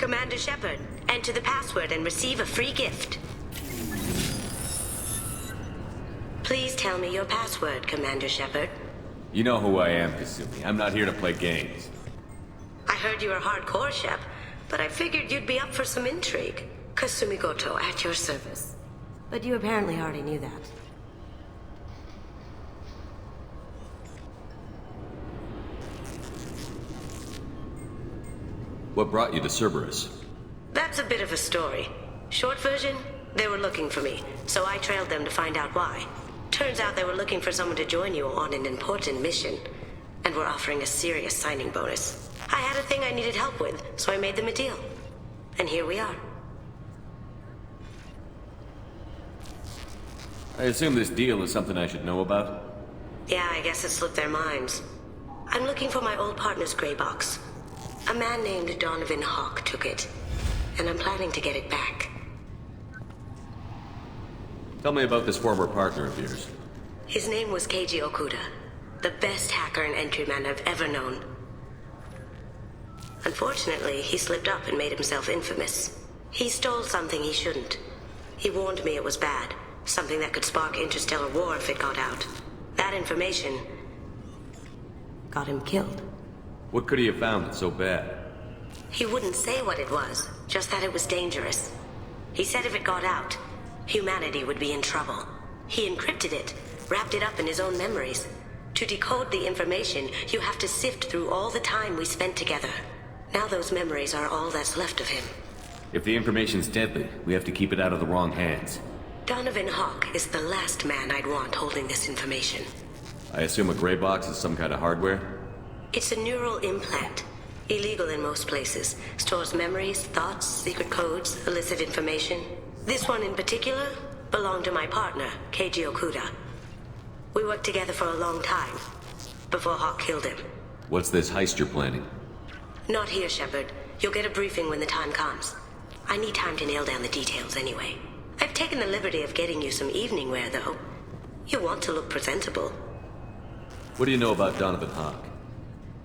Commander Shepard. Enter the password and receive a free gift. Please tell me your password, Commander Shepard. You know who I am, Kasumi. I'm not here to play games. I heard you were hardcore, Shep, but I figured you'd be up for some intrigue. Kasumi Goto, at your service. But you apparently already knew that. What brought you to Cerberus? That's a bit of a story. Short version, they were looking for me, so I trailed them to find out why. Turns out they were looking for someone to join you on an important mission, and were offering a serious signing bonus. I had a thing I needed help with, so I made them a deal. And here we are. I assume this deal is something I should know about? Yeah, I guess it slipped their minds. I'm looking for my old partner's gray box. A man named Donovan Hawk took it, and I'm planning to get it back. Tell me about this former partner of yours. His name was Keiji Okuda, the best hacker and entryman I've ever known. Unfortunately, he slipped up and made himself infamous. He stole something he shouldn't. He warned me it was bad, something that could spark interstellar war if it got out. That information got him killed. What could he have found that's so bad? He wouldn't say what it was, just that it was dangerous. He said if it got out, humanity would be in trouble. He encrypted it, wrapped it up in his own memories. To decode the information, you have to sift through all the time we spent together. Now those memories are all that's left of him. If the information's deadly, we have to keep it out of the wrong hands. Donovan Hawk is the last man I'd want holding this information. I assume a gray box is some kind of hardware? It's a neural implant. Illegal in most places. Stores memories, thoughts, secret codes, illicit information. This one in particular belonged to my partner, Keiji Okuda. We worked together for a long time, before Hawk killed him. What's this heist you're planning? Not here, Shepard. You'll get a briefing when the time comes. I need time to nail down the details anyway. I've taken the liberty of getting you some evening wear, though. You want to look presentable. What do you know about Donovan Hawk?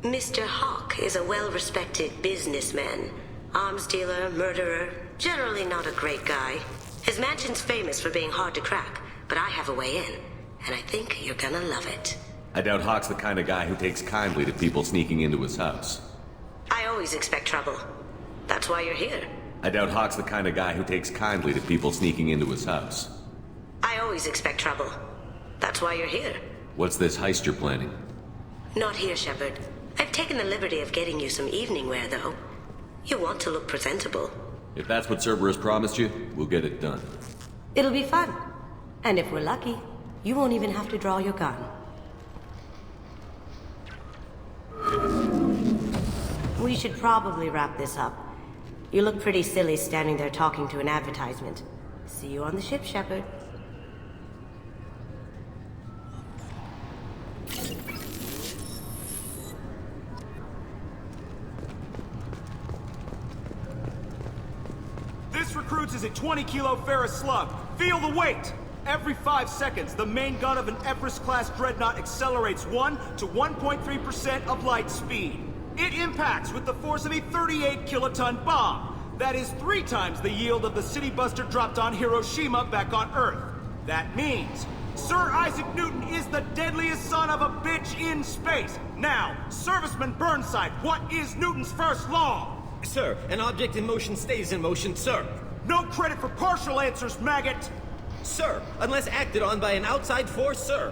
Mr. Hawk is a well-respected businessman. Arms dealer, murderer, generally not a great guy. His mansion's famous for being hard to crack, but I have a way in, and I think you're gonna love it. I doubt Hawk's the kind of guy who takes kindly to people sneaking into his house. I always expect trouble. That's why you're here. I doubt Hawk's the kind of guy who takes kindly to people sneaking into his house. I always expect trouble. That's why you're here. What's this heist you're planning? Not here, Shepard. I've taken the liberty of getting you some evening wear, though. You want to look presentable. If that's what Cerberus promised you, we'll get it done. It'll be fun. And if we're lucky, you won't even have to draw your gun. We should probably wrap this up. You look pretty silly standing there talking to an advertisement. See you on the ship, Shepard. This recruits is a 20-kilo ferrous slug. Feel the weight! Every 5 seconds, the main gun of an Everest-class dreadnought accelerates 1 to 1.3% of light speed. It impacts with the force of a 38-kiloton bomb. That is 3 times the yield of the city buster dropped on Hiroshima back on Earth. That means Sir Isaac Newton is the deadliest son of a bitch in space. Now, Serviceman Burnside, what is Newton's first law? Sir, an object in motion stays in motion, sir. No credit for partial answers, maggot! Sir, unless acted on by an outside force, sir.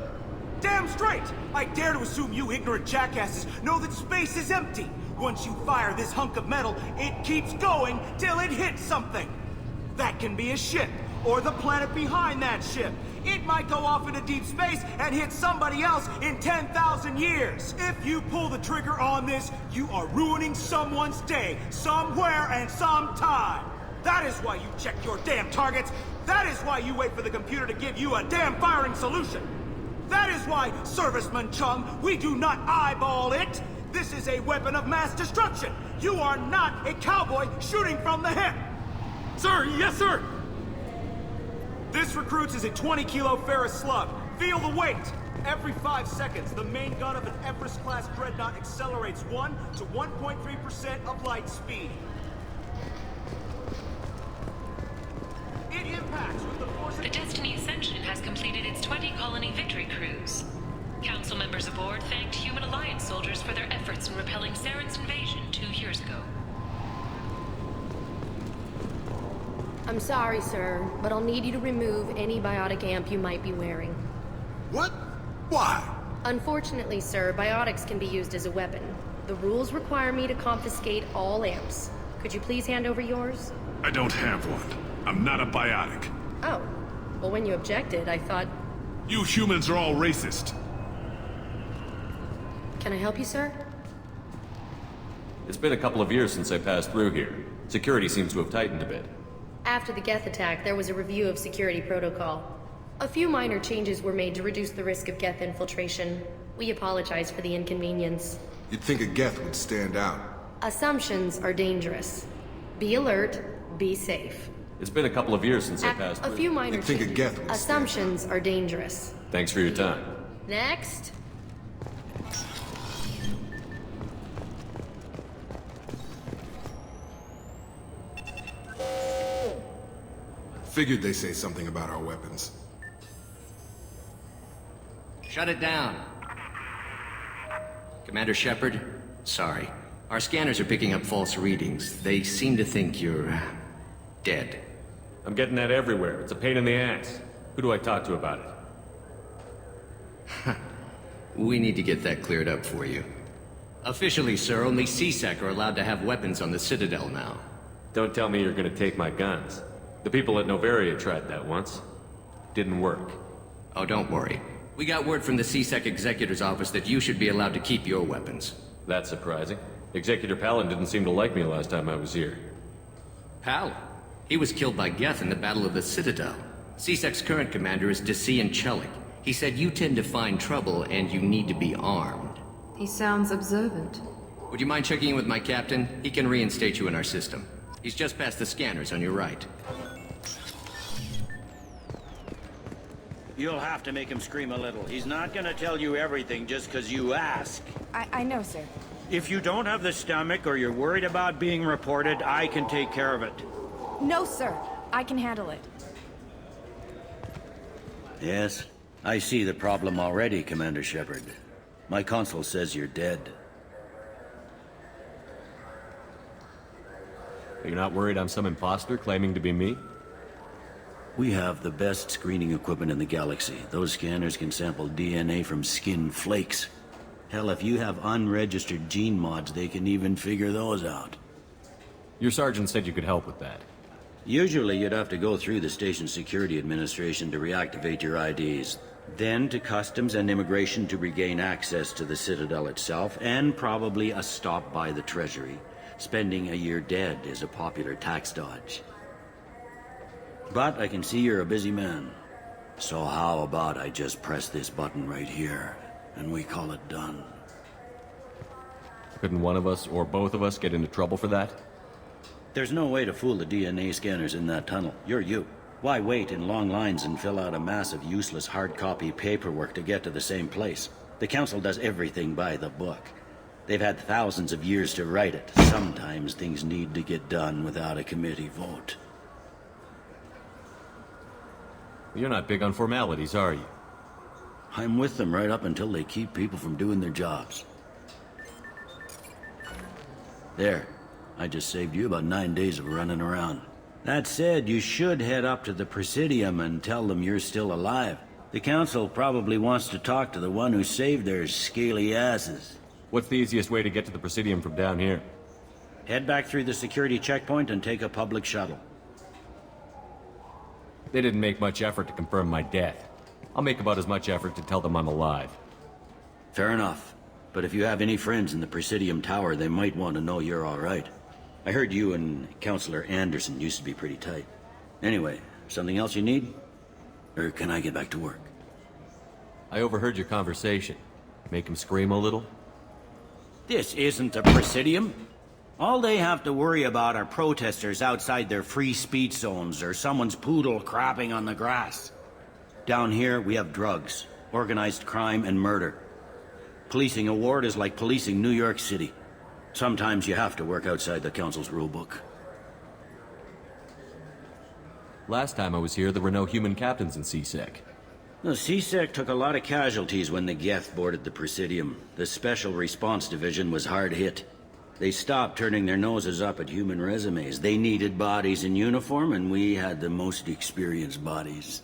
Damn straight! I dare to assume you ignorant jackasses know that space is empty. Once you fire this hunk of metal, it keeps going till it hits something. That can be a ship, or the planet behind that ship. It might go off into deep space and hit somebody else in 10,000 years. If you pull the trigger on this, you are ruining someone's day, somewhere and sometime. That is why you check your damn targets. That is why you wait for the computer to give you a damn firing solution. That is why, Serviceman Chung, we do not eyeball it. This is a weapon of mass destruction. You are not a cowboy shooting from the hip. Sir, yes, sir. This recruits is a 20-kilo ferrous slug. Feel the weight. Every 5 seconds, the main gun of an Everest-class dreadnought accelerates 1 to 1.3% of light speed. Heavy impacts with the force. The Destiny Ascension has completed its 20-colony victory cruise. Council members aboard thanked Human Alliance soldiers for their efforts in repelling Saren's invasion 2 years ago. I'm sorry, sir, but I'll need you to remove any biotic amp you might be wearing. What? Why? Unfortunately, sir, biotics can be used as a weapon. The rules require me to confiscate all amps. Could you please hand over yours? I don't have one. I'm not a biotic. Oh. Well, when you objected, I thought... You humans are all racist. Can I help you, sir? It's been a couple of years since I passed through here. Security seems to have tightened a bit. After the Geth attack, there was a review of security protocol. A few minor changes were made to reduce the risk of Geth infiltration. We apologize for the inconvenience. You'd think a Geth would stand out. Assumptions are dangerous. Be alert, be safe. It's been a couple of years since I passed through. A few minor You'd think a changes. Geth would stand Assumptions are dangerous. Thanks for your time. Next. Figured they say something about our weapons. Shut it down. Commander Shepard, sorry. Our scanners are picking up false readings. They seem to think you're... dead. I'm getting that everywhere. It's a pain in the ass. Who do I talk to about it? We need to get that cleared up for you. Officially, sir, only C-Sec are allowed to have weapons on the Citadel now. Don't tell me you're gonna take my guns. The people at Novaria tried that once. Didn't work. Oh, don't worry. We got word from the C-Sec Executor's office that you should be allowed to keep your weapons. That's surprising. Executor Palin didn't seem to like me last time I was here. Palin? He was killed by Geth in the Battle of the Citadel. C-Sec's current commander is Desian Chelik. He said you tend to find trouble and you need to be armed. He sounds observant. Would you mind checking in with my captain? He can reinstate you in our system. He's just past the scanners on your right. You'll have to make him scream a little. He's not gonna tell you everything just because you ask. I know, sir. If you don't have the stomach or you're worried about being reported, I can take care of it. No, sir. I can handle it. Yes, I see the problem already, Commander Shepard. My console says you're dead. You're not worried I'm some imposter claiming to be me? We have the best screening equipment in the galaxy. Those scanners can sample DNA from skin flakes. Hell, if you have unregistered gene mods, they can even figure those out. Your sergeant said you could help with that. Usually, you'd have to go through the station security administration to reactivate your IDs. Then to Customs and Immigration to regain access to the Citadel itself, and probably a stop by the Treasury. Spending a year dead is a popular tax dodge. But I can see you're a busy man. So how about I just press this button right here, and we call it done? Couldn't one of us, or both of us, get into trouble for that? There's no way to fool the DNA scanners in that tunnel. You're you. Why wait in long lines and fill out a massive useless hard copy paperwork to get to the same place? The Council does everything by the book. They've had thousands of years to write it. Sometimes things need to get done without a committee vote. You're not big on formalities, are you? I'm with them right up until they keep people from doing their jobs. There. I just saved you about 9 days of running around. That said, you should head up to the Presidium and tell them you're still alive. The Council probably wants to talk to the one who saved their scaly asses. What's the easiest way to get to the Presidium from down here? Head back through the security checkpoint and take a public shuttle. They didn't make much effort to confirm my death. I'll make about as much effort to tell them I'm alive. Fair enough. But if you have any friends in the Presidium Tower, they might want to know you're all right. I heard you and Counselor Anderson used to be pretty tight. Anyway, something else you need? Or can I get back to work? I overheard your conversation. Make him scream a little? This isn't the Presidium. All they have to worry about are protesters outside their free speech zones or someone's poodle crapping on the grass. Down here, we have drugs, organized crime, and murder. Policing a ward is like policing New York City. Sometimes you have to work outside the Council's rulebook. Last time I was here, there were no human captains in C-Sec. The C-Sec took a lot of casualties when the Geth boarded the Presidium. The Special Response Division was hard hit. They stopped turning their noses up at human resumes. They needed bodies in uniform, and we had the most experienced bodies.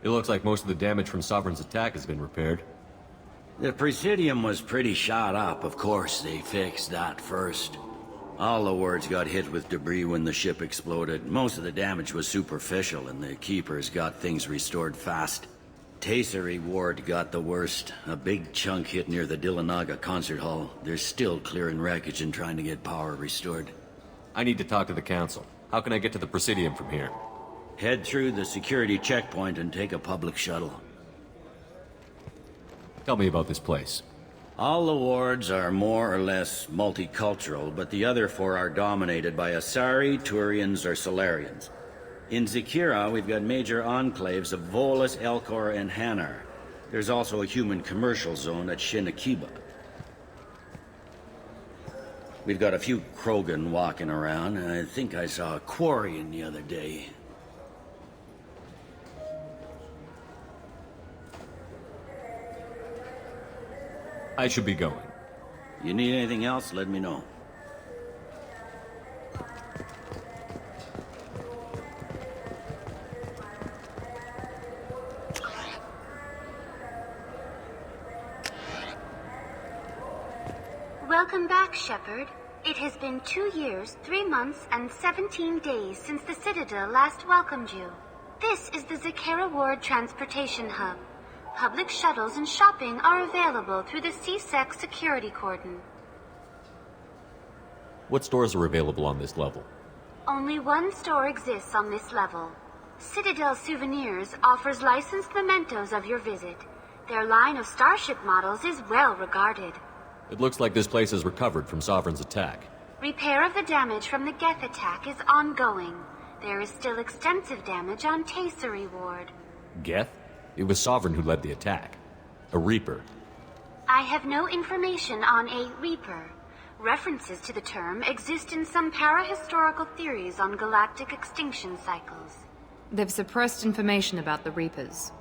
It looks like most of the damage from Sovereign's attack has been repaired. The Presidium was pretty shot up. Of course, they fixed that first. All the wards got hit with debris when the ship exploded. Most of the damage was superficial, and the Keepers got things restored fast. Tasery Ward got the worst. A big chunk hit near the Dillanaga concert hall. They're still clearing wreckage and trying to get power restored. I need to talk to the Council. How can I get to the Presidium from here? Head through the security checkpoint and take a public shuttle. Tell me about this place. All the wards are more or less multicultural, but the other 4 are dominated by Asari, Turians, or Solarians. In Zakira, we've got major enclaves of Volus, Elcor, and Hanar. There's also a human commercial zone at Shinakiba. We've got a few Krogan walking around, and I think I saw a Quarian the other day. I should be going. You need anything else, let me know. Welcome back, Shepard. It has been 2 years, 3 months, and 17 days since the Citadel last welcomed you. This is the Zakera Ward Transportation Hub. Public shuttles and shopping are available through the C-Sec security cordon. What stores are available on this level? Only one store exists on this level. Citadel Souvenirs offers licensed mementos of your visit. Their line of starship models is well regarded. It looks like this place is recovered from Sovereign's attack. Repair of the damage from the Geth attack is ongoing. There is still extensive damage on Tasery Ward. Geth? It was Sovereign who led the attack. A Reaper. I have no information on a Reaper. References to the term exist in some parahistorical theories on galactic extinction cycles. They've suppressed information about the Reapers.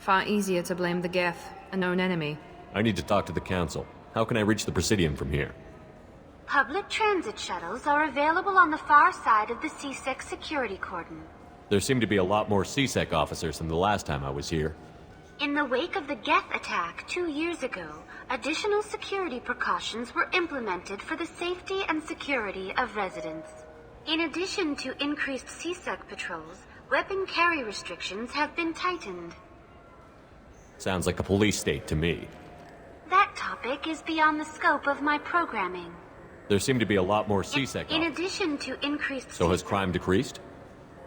Far easier to blame the Geth, a known enemy. I need to talk to the Council. How can I reach the Presidium from here? Public transit shuttles are available on the far side of the C-Sec security cordon. There seem to be a lot more C-Sec officers than the last time I was here. In the wake of the Geth attack 2 years ago, additional security precautions were implemented for the safety and security of residents. In addition to increased C-Sec patrols, weapon carry restrictions have been tightened. Sounds like a police state to me. That topic is beyond the scope of my programming. There seem to be a lot more C-Sec In officers. addition to increased... So has crime decreased?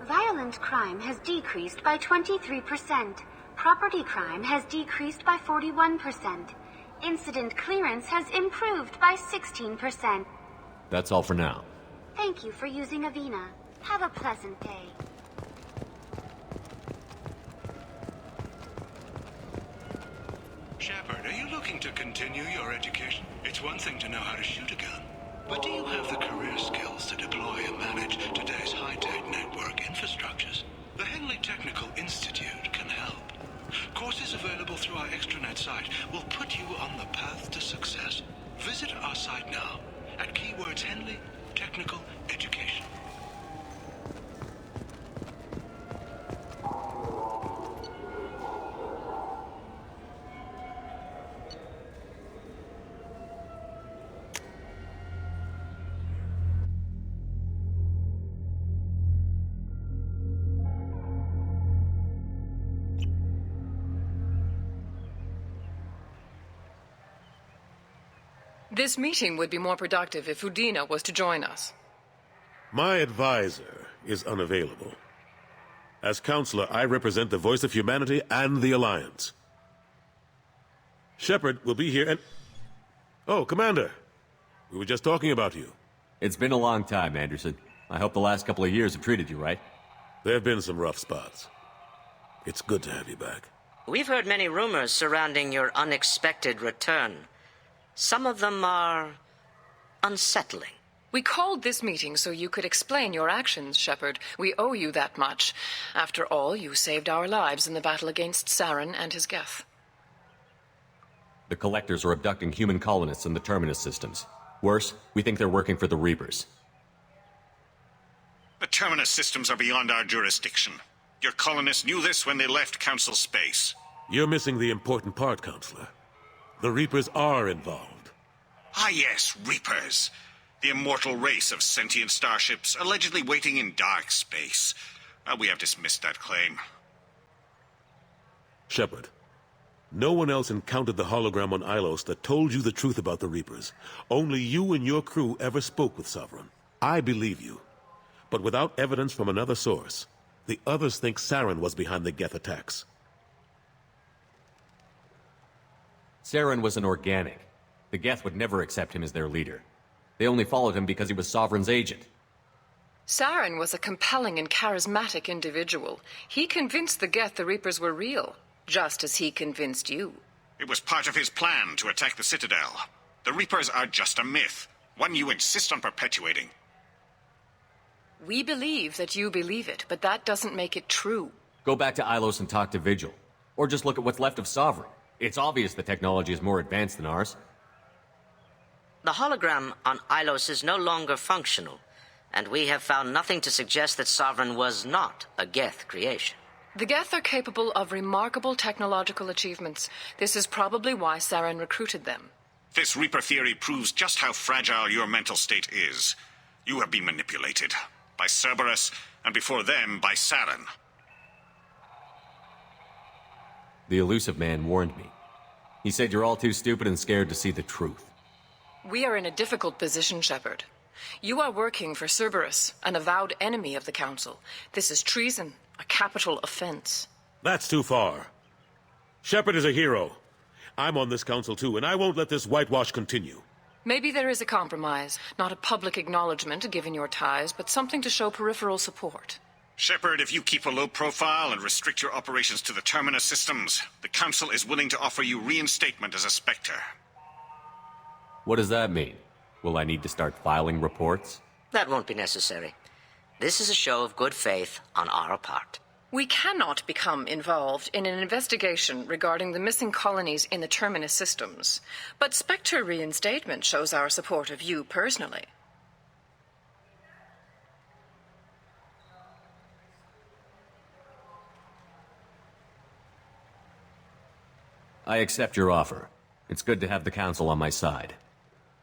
Violent crime has decreased by 23%. Property crime has decreased by 41%. Incident clearance has improved by 16%. That's all for now. Thank you for using Avina. Have a pleasant day. Shepard, are you looking to continue your education? It's one thing to know how to shoot a gun, but do you have the career skills to deploy and manage today's high-tech network infrastructures? The Henley Technical Institute can help. Courses available through our extranet site will put you on the path to success. Visit our site now at keywords Henley Technical Education. This meeting would be more productive if Udina was to join us. My advisor is unavailable. As counselor, I represent the voice of humanity and the Alliance. Shepard will be here and... Oh, Commander. We were just talking about you. It's been a long time, Anderson. I hope the last couple of years have treated you right. There have been some rough spots. It's good to have you back. We've heard many rumors surrounding your unexpected return. Some of them are unsettling. We called this meeting so you could explain your actions, Shepard. We owe you that much. After all, you saved our lives in the battle against Saren and his Geth. The Collectors are abducting human colonists in the Terminus systems. Worse, we think they're working for the Reapers. The Terminus systems are beyond our jurisdiction. Your colonists knew this when they left Council space. You're missing the important part, Counselor. The Reapers are involved. Ah yes, Reapers. The immortal race of sentient starships allegedly waiting in dark space. We have dismissed that claim. Shepard, no one else encountered the hologram on Ilos that told you the truth about the Reapers. Only you and your crew ever spoke with Sovereign. I believe you. But without evidence from another source, the others think Saren was behind the Geth attacks. Saren was an organic. The Geth would never accept him as their leader. They only followed him because he was Sovereign's agent. Saren was a compelling and charismatic individual. He convinced the Geth the Reapers were real, just as he convinced you. It was part of his plan to attack the Citadel. The Reapers are just a myth, one you insist on perpetuating. We believe that you believe it, but that doesn't make it true. Go back to Ilos and talk to Vigil. Or just look at what's left of Sovereign. It's obvious the technology is more advanced than ours. The hologram on Ilos is no longer functional, and we have found nothing to suggest that Sovereign was not a Geth creation. The Geth are capable of remarkable technological achievements. This is probably why Saren recruited them. This Reaper theory proves just how fragile your mental state is. You have been manipulated. By Cerberus, and before them, by Saren. The Elusive Man warned me. He said you're all too stupid and scared to see the truth. We are in a difficult position, Shepard. You are working for Cerberus, an avowed enemy of the Council. This is treason, a capital offense. That's too far. Shepard is a hero. I'm on this council too, and I won't let this whitewash continue. Maybe there is a compromise, not a public acknowledgement given your ties, but something to show peripheral support. Shepard, if you keep a low profile and restrict your operations to the Terminus systems, the Council is willing to offer you reinstatement as a Spectre. What does that mean? Will I need to start filing reports? That won't be necessary. This is a show of good faith on our part. We cannot become involved in an investigation regarding the missing colonies in the Terminus systems, but Spectre reinstatement shows our support of you personally. I accept your offer. It's good to have the Council on my side.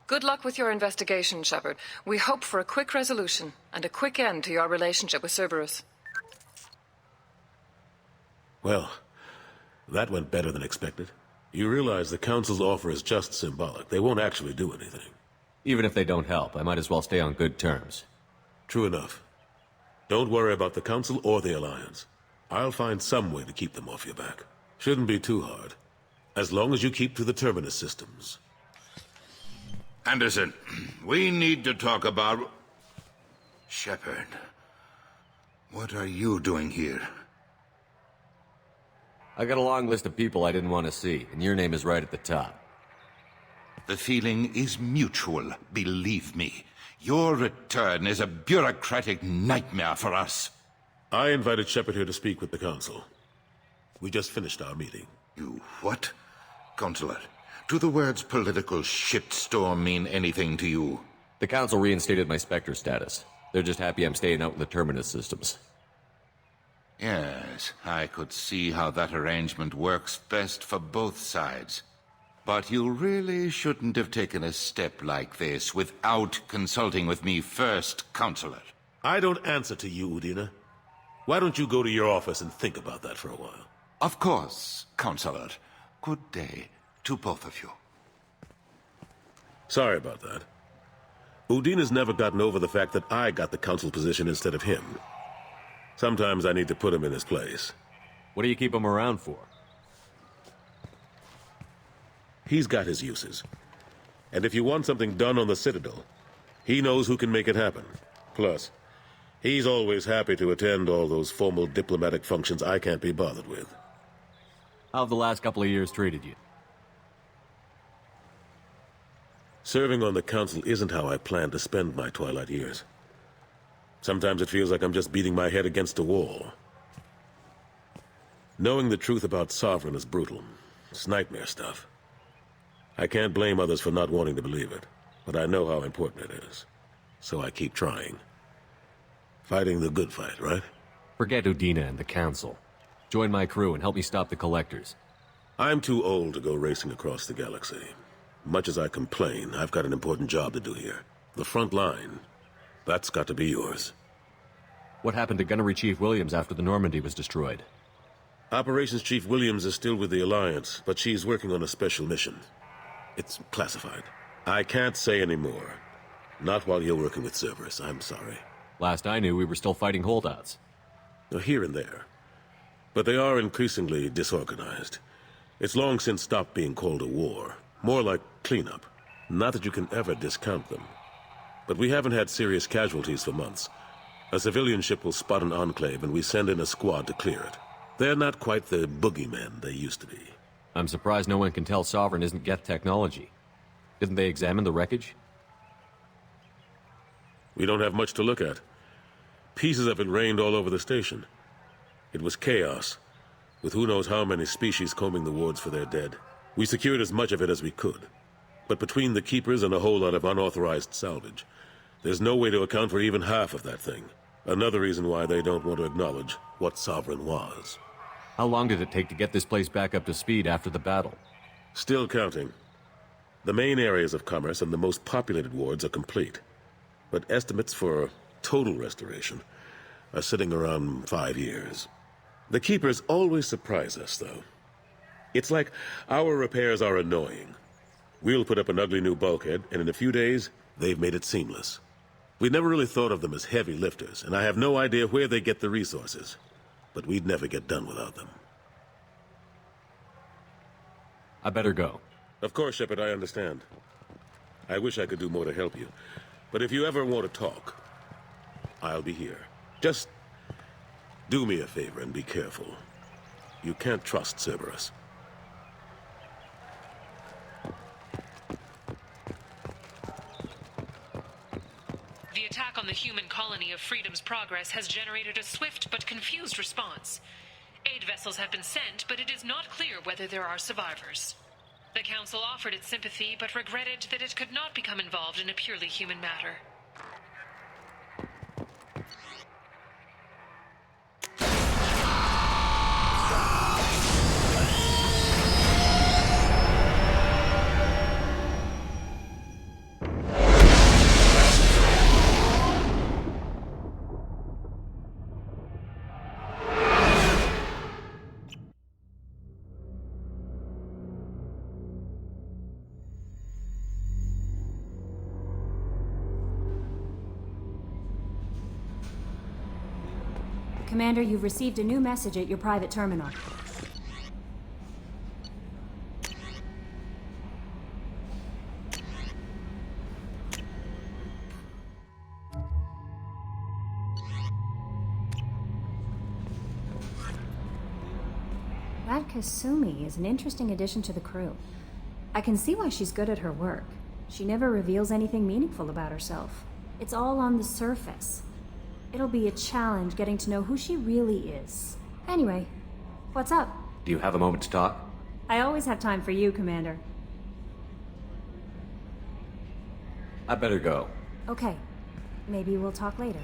Good luck with your investigation, Shepard. We hope for a quick resolution and a quick end to your relationship with Cerberus. Well, that went better than expected. You realize the Council's offer is just symbolic. They won't actually do anything. Even if they don't help, I might as well stay on good terms. True enough. Don't worry about the Council or the Alliance. I'll find some way to keep them off your back. Shouldn't be too hard. As long as you keep to the Terminus systems. Anderson, we need to talk about... Shepard, what are you doing here? I got a long list of people I didn't want to see, and your name is right at the top. The feeling is mutual, believe me. Your return is a bureaucratic nightmare for us. I invited Shepard here to speak with the Council. We just finished our meeting. You what? Counselor, do the words political shitstorm mean anything to you? The Council reinstated my Spectre status. They're just happy I'm staying out in the Terminus systems. Yes, I could see how that arrangement works best for both sides. But you really shouldn't have taken a step like this without consulting with me first, Counselor. I don't answer to you, Udina. Why don't you go to your office and think about that for a while? Of course, Counselor. Good day to both of you. Sorry about that. Udina's never gotten over the fact that I got the Council position instead of him. Sometimes I need to put him in his place. What do you keep him around for? He's got his uses. And if you want something done on the Citadel, he knows who can make it happen. Plus, he's always happy to attend all those formal diplomatic functions I can't be bothered with. How have the last couple of years treated you? Serving on the council isn't how I plan to spend my twilight years. Sometimes it feels like I'm just beating my head against a wall. Knowing the truth about Sovereign is brutal. It's nightmare stuff. I can't blame others for not wanting to believe it, but I know how important it is. So I keep trying. Fighting the good fight, right? Forget Udina and the Council. Join my crew and help me stop the Collectors. I'm too old to go racing across the galaxy. Much as I complain, I've got an important job to do here. The front line. That's got to be yours. What happened to Gunnery Chief Williams after the Normandy was destroyed? Operations Chief Williams is still with the Alliance, but she's working on a special mission. It's classified. I can't say any more. Not while you're working with Cerberus, I'm sorry. Last I knew, we were still fighting holdouts. Here and there. But they are increasingly disorganized. It's long since stopped being called a war. More like cleanup. Not that you can ever discount them. But we haven't had serious casualties for months. A civilian ship will spot an enclave and we send in a squad to clear it. They're not quite the boogeymen they used to be. I'm surprised no one can tell Sovereign isn't Geth technology. Didn't they examine the wreckage? We don't have much to look at. Pieces of it rained all over the station. It was chaos, with who knows how many species combing the wards for their dead. We secured as much of it as we could. But between the Keepers and a whole lot of unauthorized salvage, there's no way to account for even half of that thing. Another reason why they don't want to acknowledge what Sovereign was. How long did it take to get this place back up to speed after the battle? Still counting. The main areas of commerce and the most populated wards are complete. But estimates for total restoration are sitting around 5 years. The Keepers always surprise us, though. It's like our repairs are annoying. We'll put up an ugly new bulkhead, and in a few days, they've made it seamless. We never really thought of them as heavy lifters, and I have no idea where they get the resources. But we'd never get done without them. I better go. Of course, Shepard, I understand. I wish I could do more to help you. But if you ever want to talk, I'll be here. Just do me a favor and be careful. You can't trust Cerberus. The attack on the human colony of Freedom's Progress has generated a swift but confused response. Aid vessels have been sent, but it is not clear whether there are survivors. The Council offered its sympathy, but regretted that it could not become involved in a purely human matter. Commander, you've received a new message at your private terminal. That Kasumi is an interesting addition to the crew. I can see why she's good at her work. She never reveals anything meaningful about herself. It's all on the surface. It'll be a challenge getting to know who she really is. Anyway, what's up? Do you have a moment to talk? I always have time for you, Commander. I better go. Okay. Maybe we'll talk later.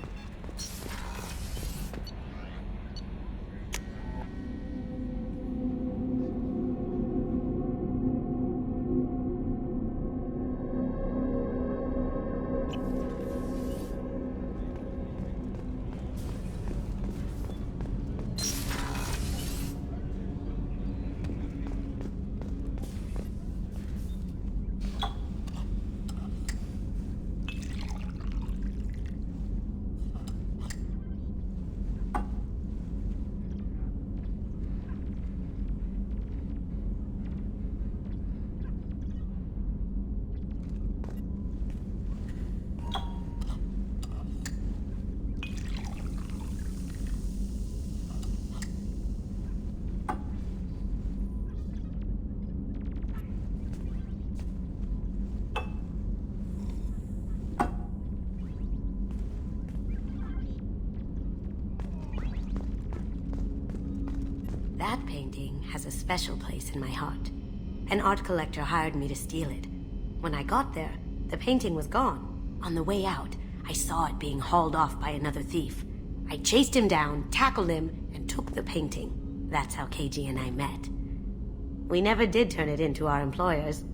That painting has a special place in my heart. An art collector hired me to steal it. When I got there, the painting was gone. On the way out, I saw it being hauled off by another thief. I chased him down, tackled him, and took the painting. That's how KG and I met. We never did turn it into our employers.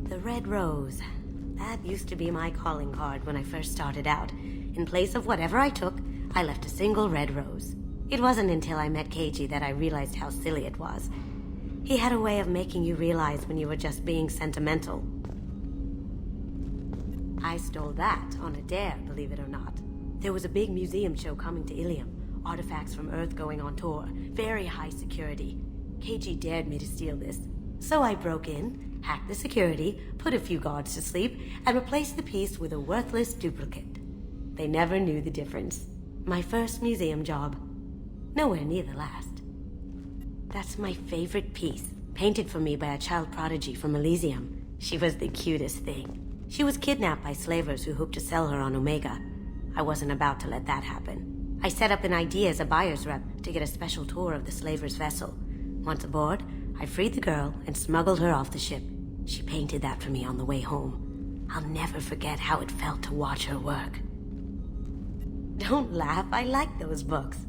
The red rose. That used to be my calling card when I first started out. In place of whatever I took, I left a single red rose. It wasn't until I met KG that I realized how silly it was. He had a way of making you realize when you were just being sentimental. I stole that on a dare, believe it or not. There was a big museum show coming to Ilium. Artifacts from Earth going on tour. Very high security. KG dared me to steal this. So I broke in, hacked the security, put a few guards to sleep, and replaced the piece with a worthless duplicate. They never knew the difference. My first museum job. Nowhere near the last. That's my favorite piece, painted for me by a child prodigy from Elysium. She was the cutest thing. She was kidnapped by slavers who hoped to sell her on Omega. I wasn't about to let that happen. I set up an ID as a buyer's rep to get a special tour of the slaver's vessel. Once aboard, I freed the girl and smuggled her off the ship. She painted that for me on the way home. I'll never forget how it felt to watch her work. Don't laugh, I like those books.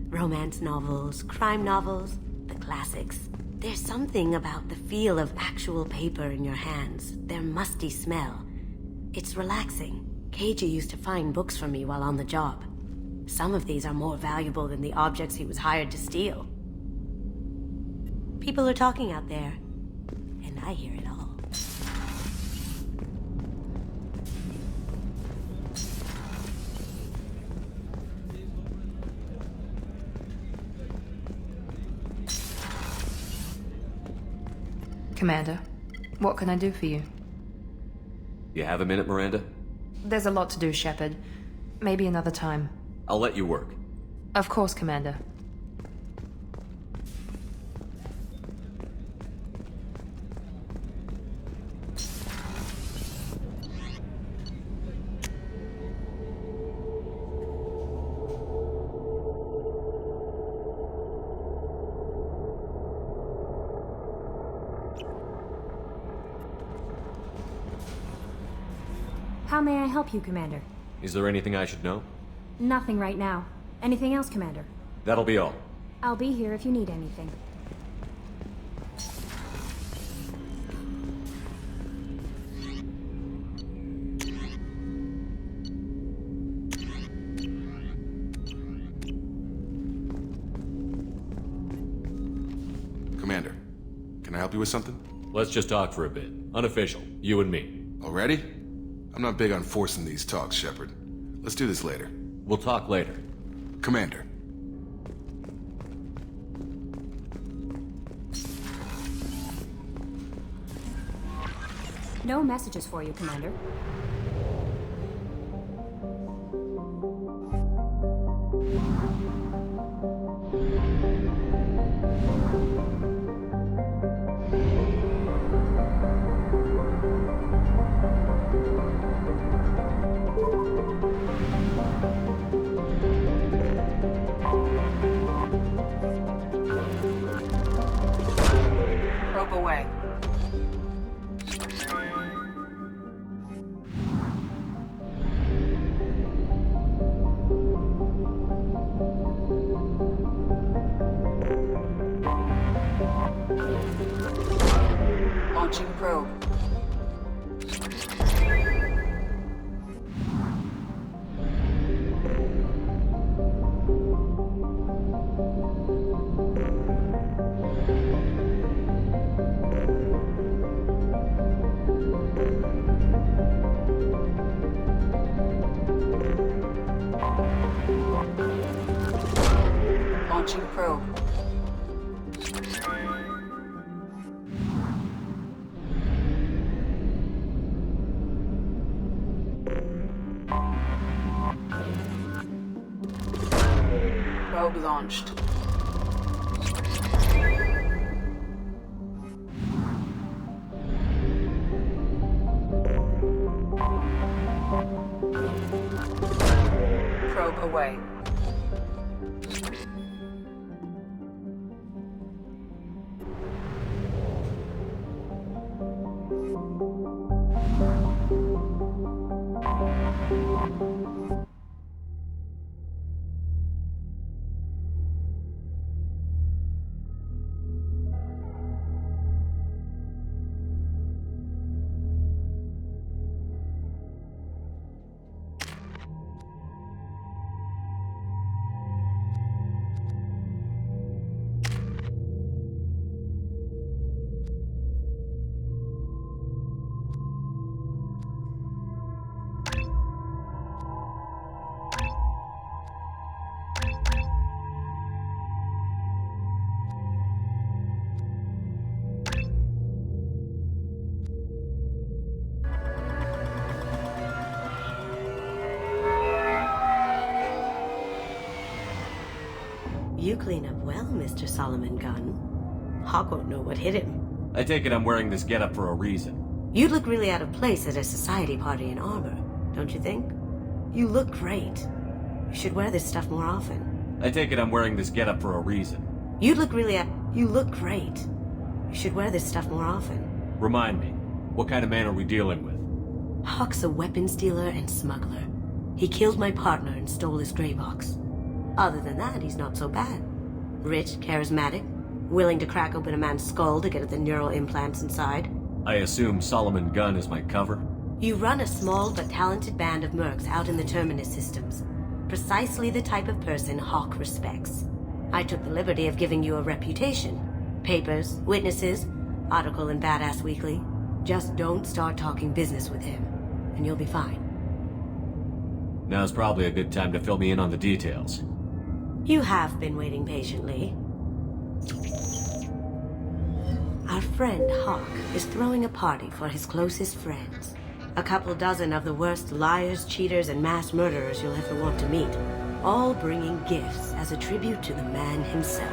Romance novels, crime novels, the classics. There's something about the feel of actual paper in your hands, their musty smell. It's relaxing. KG used to find books for me while on the job. Some of these are more valuable than the objects he was hired to steal. People are talking out there, and I hear it all. Commander, what can I do for you? You have a minute, Miranda? There's a lot to do, Shepard. Maybe another time. I'll let you work. Of course, Commander. How may I help you, Commander? Is there anything I should know? Nothing right now. Anything else, Commander? That'll be all. I'll be here if you need anything. Commander, can I help you with something? Let's just talk for a bit. Unofficial. You and me. Already? I'm not big on forcing these talks, Shepard. Let's do this later. We'll talk later. Commander. No messages for you, Commander. Probe away. Launching probe. Launching probe. Probe launched. Probe away. You clean up well, Mr. Solomon Gunn. Hawk won't know what hit him. I take it I'm wearing this getup for a reason. You'd look really out of place at a society party in armor, don't you think? You look great. You should wear this stuff more often. I take it I'm wearing this getup for a reason. You look great. You should wear this stuff more often. Remind me, what kind of man are we dealing with? Hawk's a weapons dealer and smuggler. He killed my partner and stole his gray box. Other than that, he's not so bad. Rich, charismatic, willing to crack open a man's skull to get at the neural implants inside. I assume Solomon Gunn is my cover? You run a small but talented band of mercs out in the Terminus systems. Precisely the type of person Hawk respects. I took the liberty of giving you a reputation. Papers, witnesses, article in Badass Weekly. Just don't start talking business with him, and you'll be fine. Now's probably a good time to fill me in on the details. You have been waiting patiently. Our friend Hawk is throwing a party for his closest friends. A couple dozen of the worst liars, cheaters, and mass murderers you'll ever want to meet. All bringing gifts as a tribute to the man himself.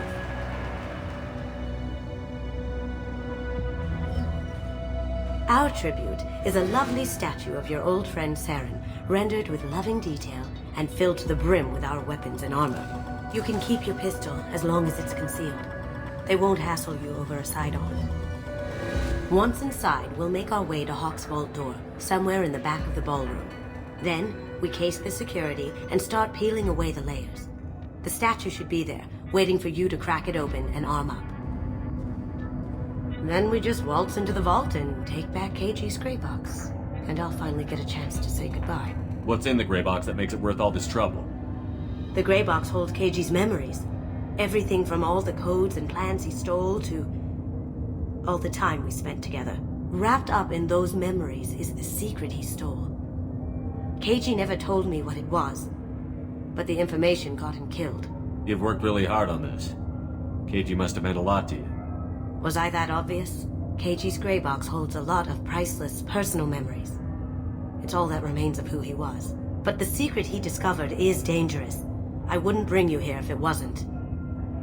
Our tribute is a lovely statue of your old friend Saren, rendered with loving detail and filled to the brim with our weapons and armor. You can keep your pistol as long as it's concealed. They won't hassle you over a side-on. Once inside, we'll make our way to Hawk's vault door, somewhere in the back of the ballroom. Then, we case the security and start peeling away the layers. The statue should be there, waiting for you to crack it open and arm up. Then we just waltz into the vault and take back KG's gray box. And I'll finally get a chance to say goodbye. What's in the gray box that makes it worth all this trouble? The gray box holds KG's memories. Everything from all the codes and plans he stole to all the time we spent together. Wrapped up in those memories is the secret he stole. KG never told me what it was, but the information got him killed. You've worked really hard on this. KG must have meant a lot to you. Was I that obvious? KG's gray box holds a lot of priceless personal memories. It's all that remains of who he was. But the secret he discovered is dangerous. I wouldn't bring you here if it wasn't.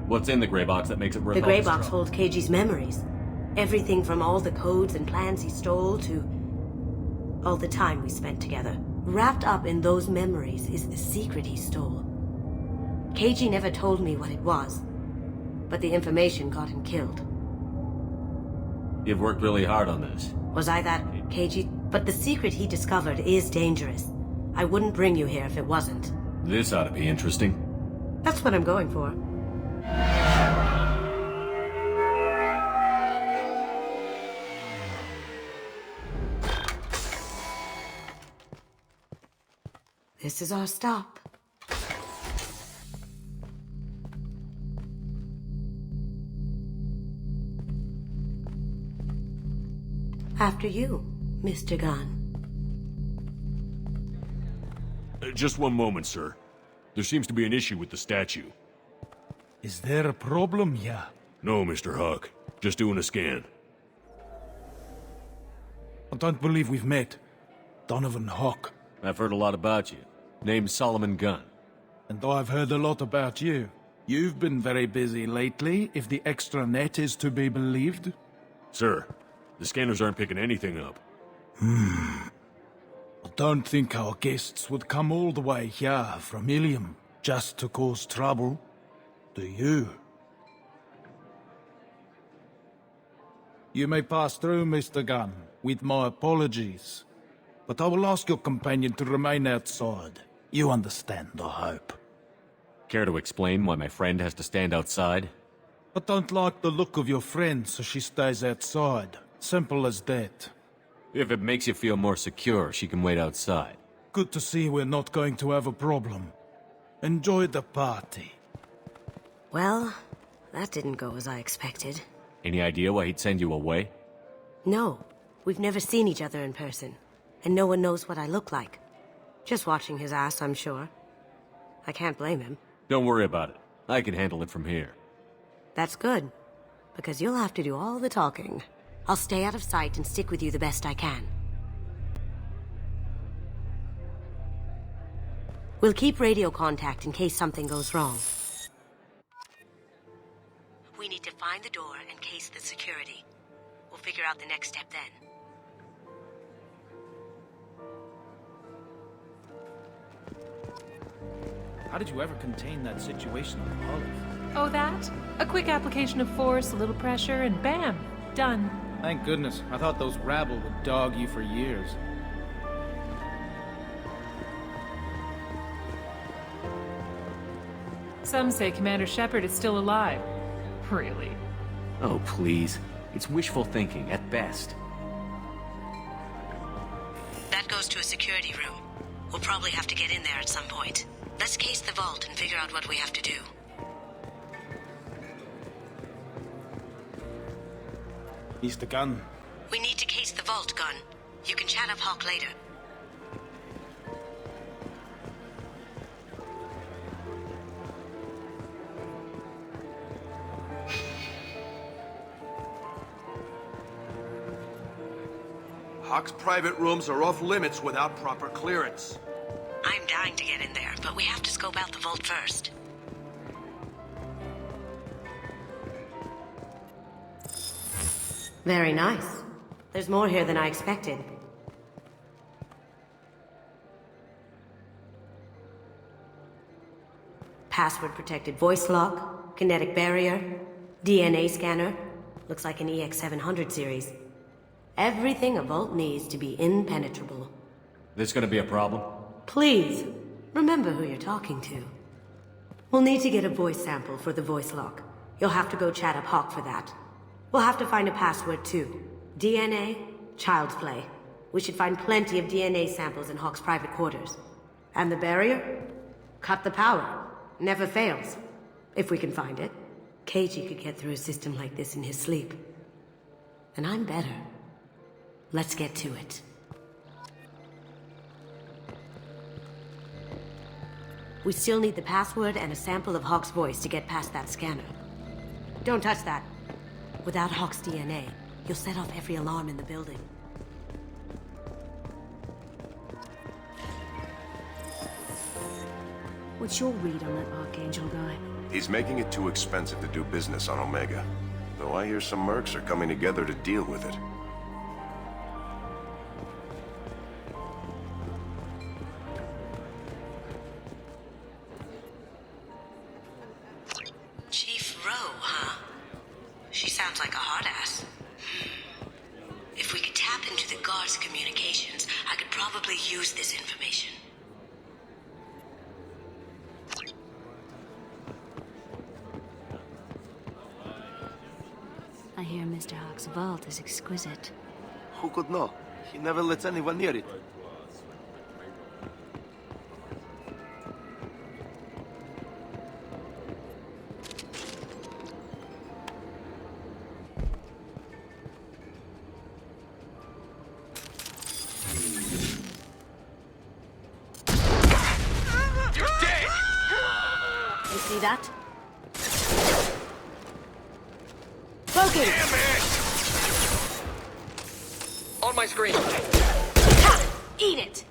What's in the gray box that makes it worth all The gray this box trouble? holds KG's memories. Everything from all the codes and plans he stole to all the time we spent together. Wrapped up in those memories is the secret he stole. KG never told me what it was, but the information got him killed. You've worked really hard on this. Was I that KG? But the secret he discovered is dangerous. I wouldn't bring you here if it wasn't. This ought to be interesting. That's what I'm going for. This is our stop. After you, Mr. Gunn. Just one moment, sir. There seems to be an issue with the statue. Is there a problem here? No, Mr. Hawk. Just doing a scan. I don't believe we've met. Donovan Hawk. I've heard a lot about you. Name's Solomon Gunn. And I've heard a lot about you. You've been very busy lately, if the extranet is to be believed. Sir, the scanners aren't picking anything up. I don't think our guests would come all the way here from Ilium just to cause trouble. Do you? You may pass through, Mr. Gunn, with my apologies. But I will ask your companion to remain outside. You understand, I hope. Care to explain why my friend has to stand outside? I don't like the look of your friend, so she stays outside. Simple as that. If it makes you feel more secure, she can wait outside. Good to see we're not going to have a problem. Enjoy the party. Well, that didn't go as I expected. Any idea why he'd send you away? No, we've never seen each other in person, and no one knows what I look like. Just watching his ass, I'm sure. I can't blame him. Don't worry about it. I can handle it from here. That's good, because you'll have to do all the talking. I'll stay out of sight and stick with you the best I can. We'll keep radio contact in case something goes wrong. We need to find the door and case the security. We'll figure out the next step then. How did you ever contain that situation on Olive? Oh, that? A quick application of force, a little pressure, and bam! Done. Thank goodness. I thought those rabble would dog you for years. Some say Commander Shepard is still alive. Really? Oh, please. It's wishful thinking, at best. That goes to a security room. We'll probably have to get in there at some point. Let's case the vault and figure out what we have to do. Mr. Gunn. We need to case the vault, Gunn. You can chat up Hawk later. Hawk's private rooms are off limits without proper clearance. I'm dying to get in there, but we have to scope out the vault first. Very nice. There's more here than I expected. Password-protected voice lock, kinetic barrier, DNA scanner. Looks like an EX700 series. Everything a vault needs to be impenetrable. This gonna be a problem? Please, remember who you're talking to. We'll need to get a voice sample for the voice lock. You'll have to go chat up Hawk for that. We'll have to find a password too. DNA, child's play. We should find plenty of DNA samples in Hawk's private quarters. And the barrier? Cut the power. Never fails. If we can find it. KG could get through a system like this in his sleep. And I'm better. Let's get to it. We still need the password and a sample of Hawk's voice to get past that scanner. Don't touch that. Without Hawk's DNA, you'll set off every alarm in the building. What's your read on that Archangel guy? He's making it too expensive to do business on Omega. Though I hear some mercs are coming together to deal with it. Chief Rowe, huh? She sounds like a hard ass. If we could tap into the guard's communications, I could probably use this information. I hear Mr. Hawk's vault is exquisite. Who could know? He never lets anyone near it. You see that? Focus! Damn it! On my screen. Ha! Eat it!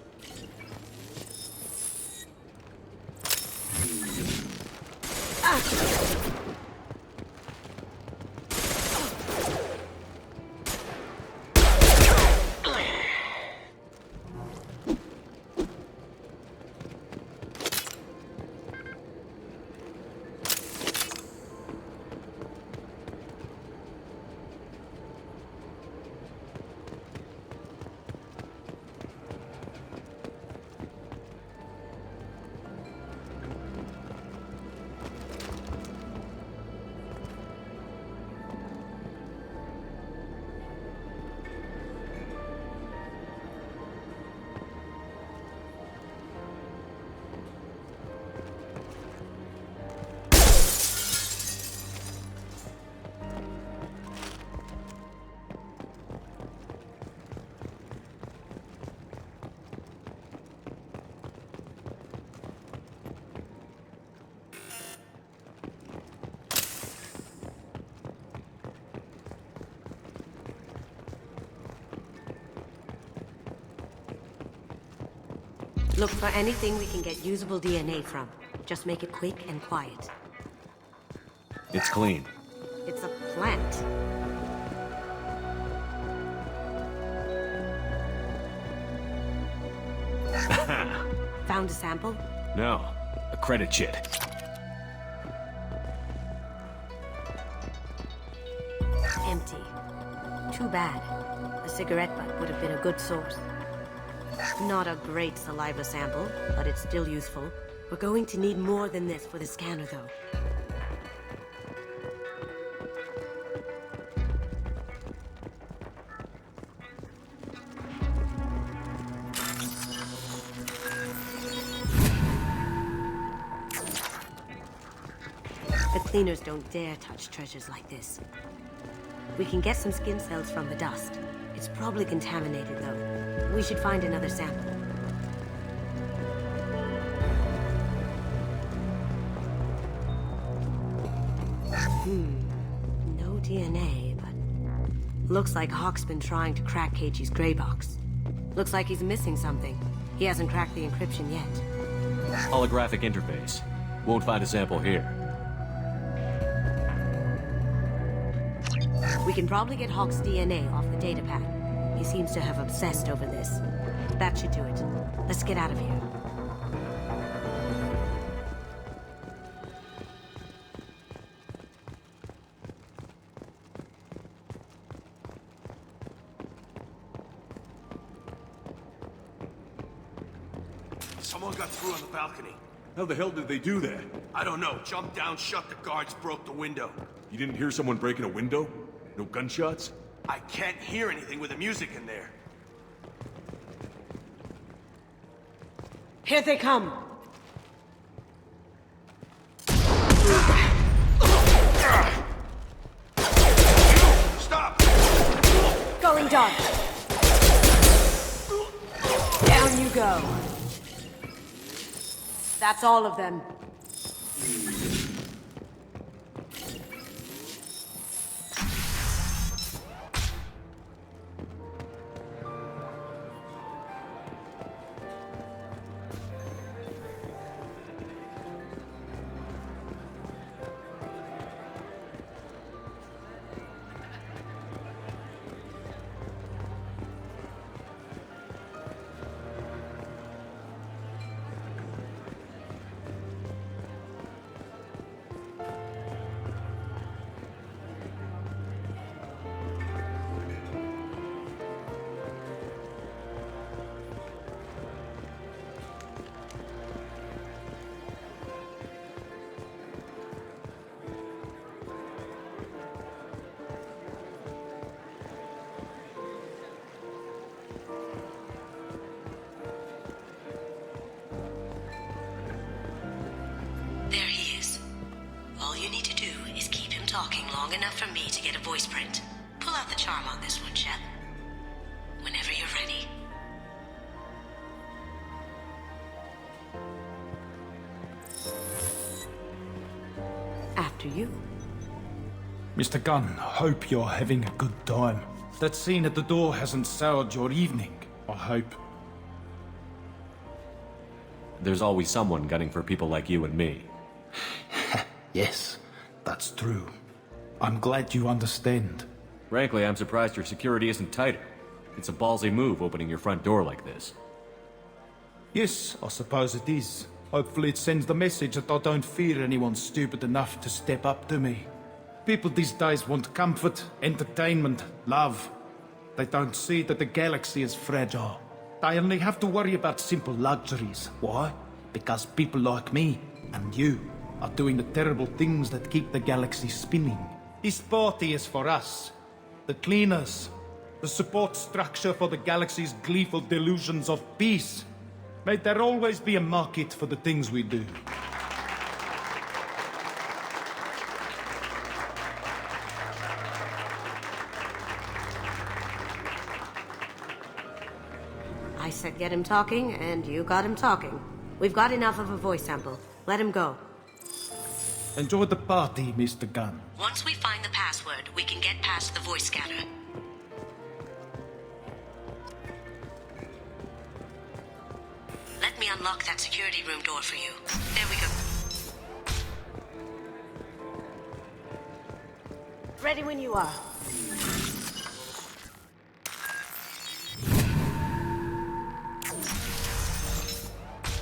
Look for anything we can get usable DNA from. Just make it quick and quiet. It's clean. It's a plant. Found a sample? No, a credit chit. Empty. Too bad. A cigarette butt would have been a good source. Not a great saliva sample, but it's still useful. We're going to need more than this for the scanner, though. The cleaners don't dare touch treasures like this. We can get some skin cells from the dust. It's probably contaminated, though. We should find another sample. No DNA, but... Looks like Hawk's been trying to crack Keiji's gray box. Looks like he's missing something. He hasn't cracked the encryption yet. Holographic interface. Won't find a sample here. We can probably get Hawk's DNA off the datapad. He seems to have obsessed over this. That should do it. Let's get out of here. Someone got through on the balcony. How the hell did they do that? I don't know. Jumped down, shut the guards, broke the window. You didn't hear someone breaking a window? No gunshots? I can't hear anything with the music in there. Here they come! Stop! Going dark! Down you go! That's all of them. There he is. All you need to do is keep him talking long enough for me to get a voice print. Pull out the charm on this one, Shep. Whenever you're ready. After you. Mr. Gunn, hope you're having a good time. That scene at the door hasn't soured your evening, I hope. There's always someone gunning for people like you and me. Yes, that's true. I'm glad you understand. Frankly, I'm surprised your security isn't tighter. It's a ballsy move opening your front door like this. Yes, I suppose it is. Hopefully it sends the message that I don't fear anyone stupid enough to step up to me. People these days want comfort, entertainment, love. They don't see that the galaxy is fragile. They only have to worry about simple luxuries. Why? Because people like me and you are doing the terrible things that keep the galaxy spinning. This party is for us, the cleaners, the support structure for the galaxy's gleeful delusions of peace. May there always be a market for the things we do. I said get him talking, and you got him talking. We've got enough of a voice sample. Let him go. Enjoy the party, Mr. Gunn. Once we find the password, we can get past the voice scanner. Let me unlock that security room door for you. There we go. Ready when you are.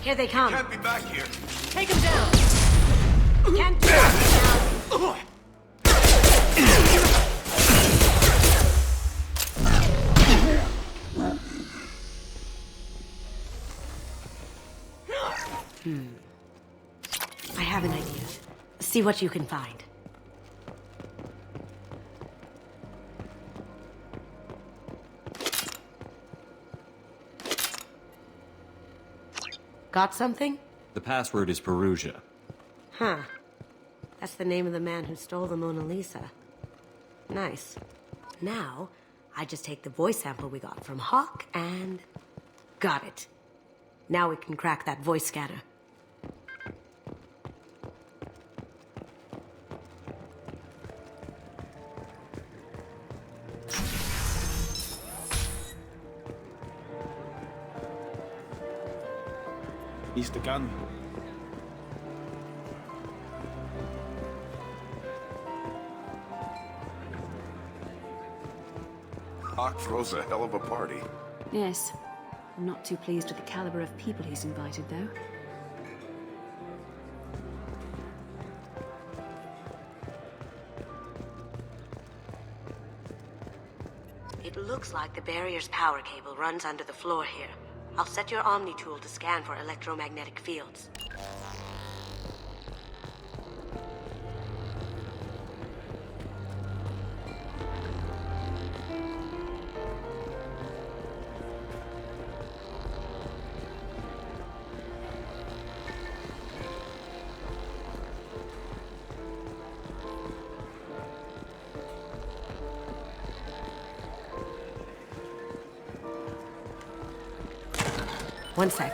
Here they come. Can't be back here. Take them down. Can't do it now. I have an idea. See what you can find. Got something? The password is Perugia. Huh. That's the name of the man who stole the Mona Lisa. Nice. Now, I just take the voice sample we got from Hawk and... got it. Now we can crack that voice scanner. He's the gun. Hawk throws a hell of a party. Yes. I'm not too pleased with the caliber of people he's invited, though. It looks like the barrier's power cable runs under the floor here. I'll set your Omni tool to scan for electromagnetic fields. One sec.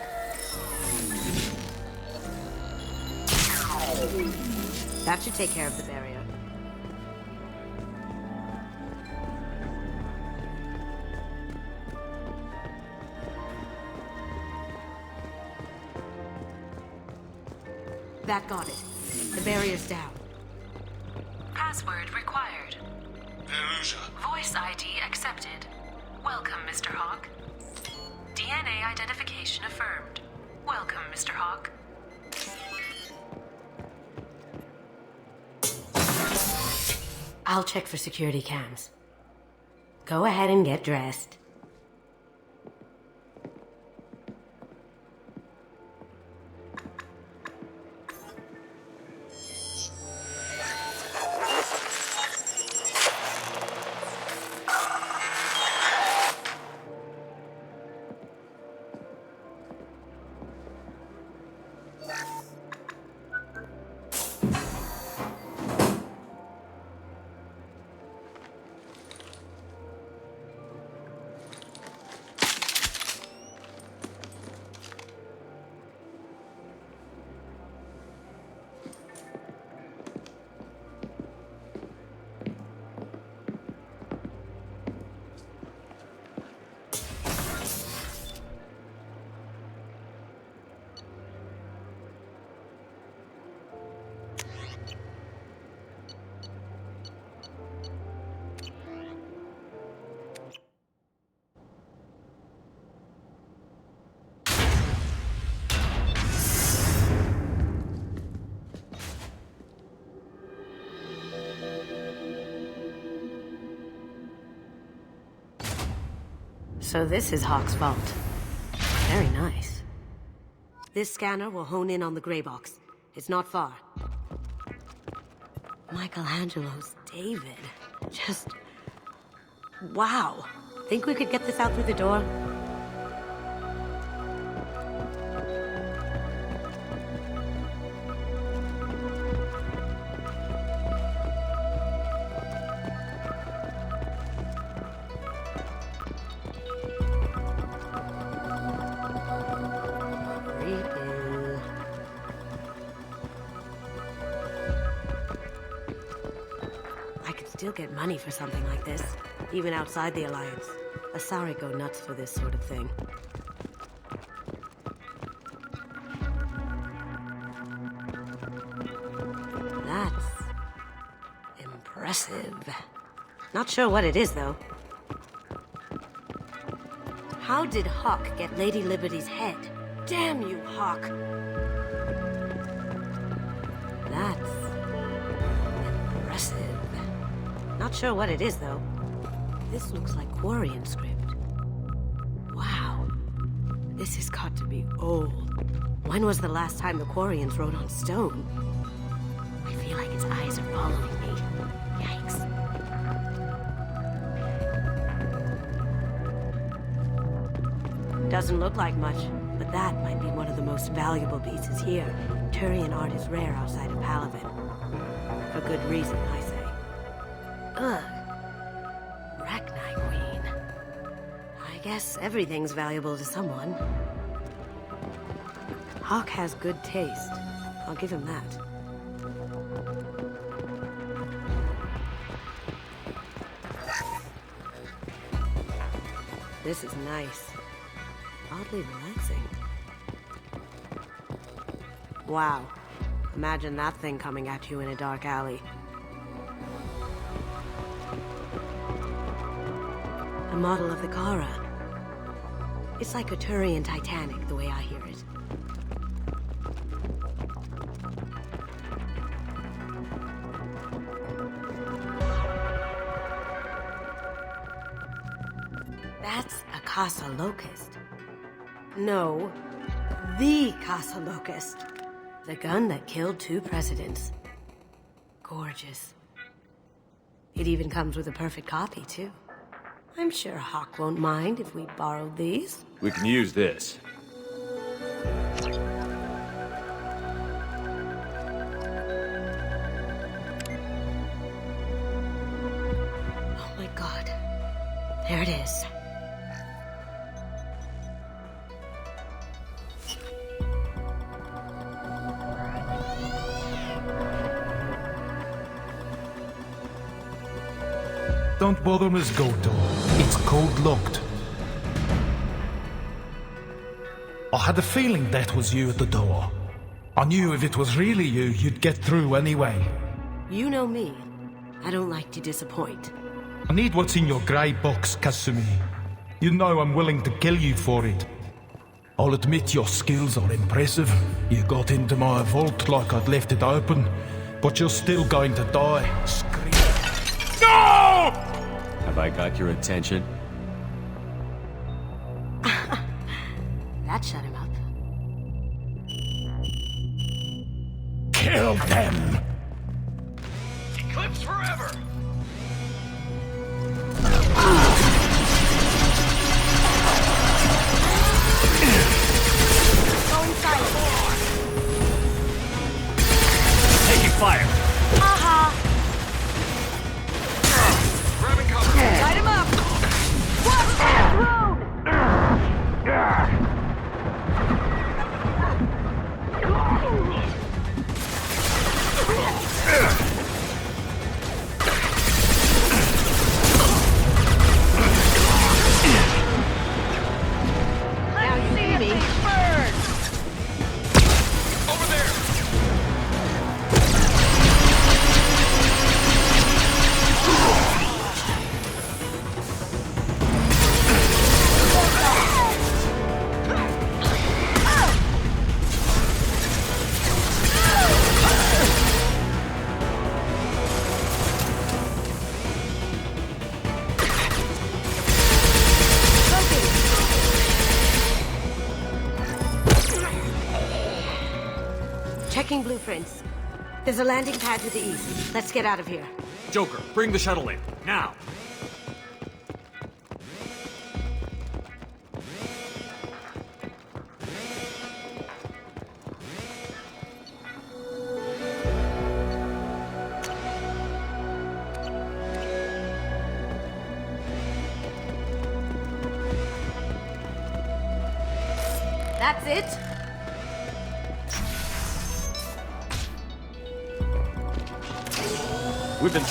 That should take care of the barrier. That got it. The barrier's down. Password required. Perugia. Voice ID accepted. Welcome, Mr. Hawk. DNA identification affirmed. Welcome, Mr. Hawk. I'll check for security cams. Go ahead and get dressed. So this is Hawk's vault. Very nice. This scanner will hone in on the gray box. It's not far. Michelangelo's David. Just... wow. Think we could get this out through the door? Still get money for something like this, even outside the Alliance. Asari go nuts for this sort of thing. That's impressive. impressive. Not sure what it is, though. How did Hawk get Lady Liberty's head? Damn you, Hawk! That's impressive. Not sure what it is, though. This looks like Quarian script. Wow. This has got to be old. When was the last time the Quarians wrote on stone? I feel like its eyes are following me. Yikes. Doesn't look like much, but that might be one of the most valuable pieces here. Turian art is rare outside of Palaven. For good reason, I say. Ugh. Rachni Queen. I guess everything's valuable to someone. Hawk has good taste. I'll give him that. This is nice. Oddly relaxing. Wow. Imagine that thing coming at you in a dark alley. A model of the Kara. It's like a Turian Titanic, the way I hear it. That's a Casa Locust. No, the Casa Locust. The gun that killed 2 presidents. Gorgeous. It even comes with a perfect copy, too. I'm sure Hawk won't mind if we borrowed these. We can use this. Oh my god. There it is. Don't bother, Miss Goto. It's code locked. I had a feeling that was you at the door. I knew if it was really you, you'd get through anyway. You know me. I don't like to disappoint. I need what's in your grey box, Kasumi. You know I'm willing to kill you for it. I'll admit your skills are impressive. You got into my vault like I'd left it open, but you're still going to die. Scream. No! Have I got your attention? That shut him up. Kill them! Eclipse forever! Going silent. Taking fire! Aha! Grabbing cover! Light him up! Watch that road! Now you see me. Burn! Over there! Checking blueprints. There's a landing pad to the east. Let's get out of here. Joker, bring the shuttle in. Now! That's it? We've been...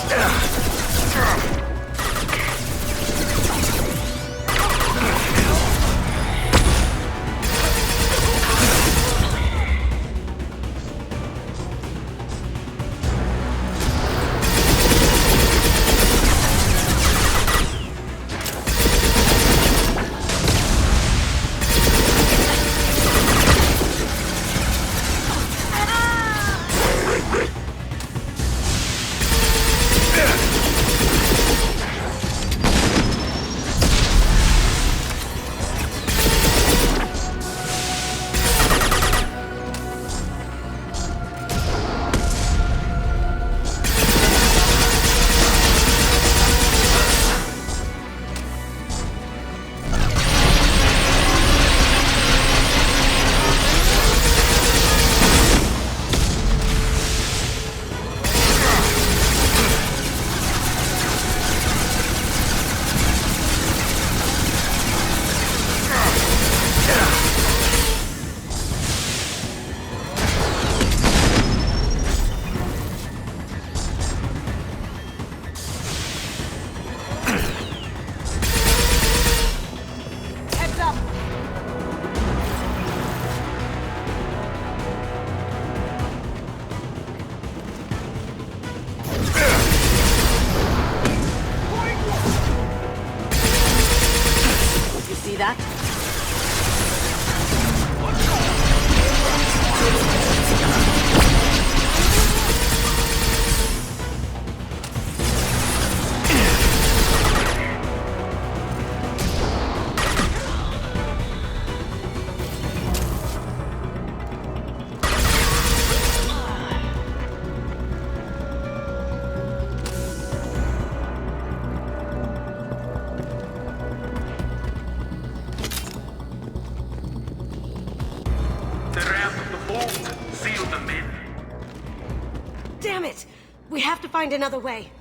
Damn it! We have to find another way.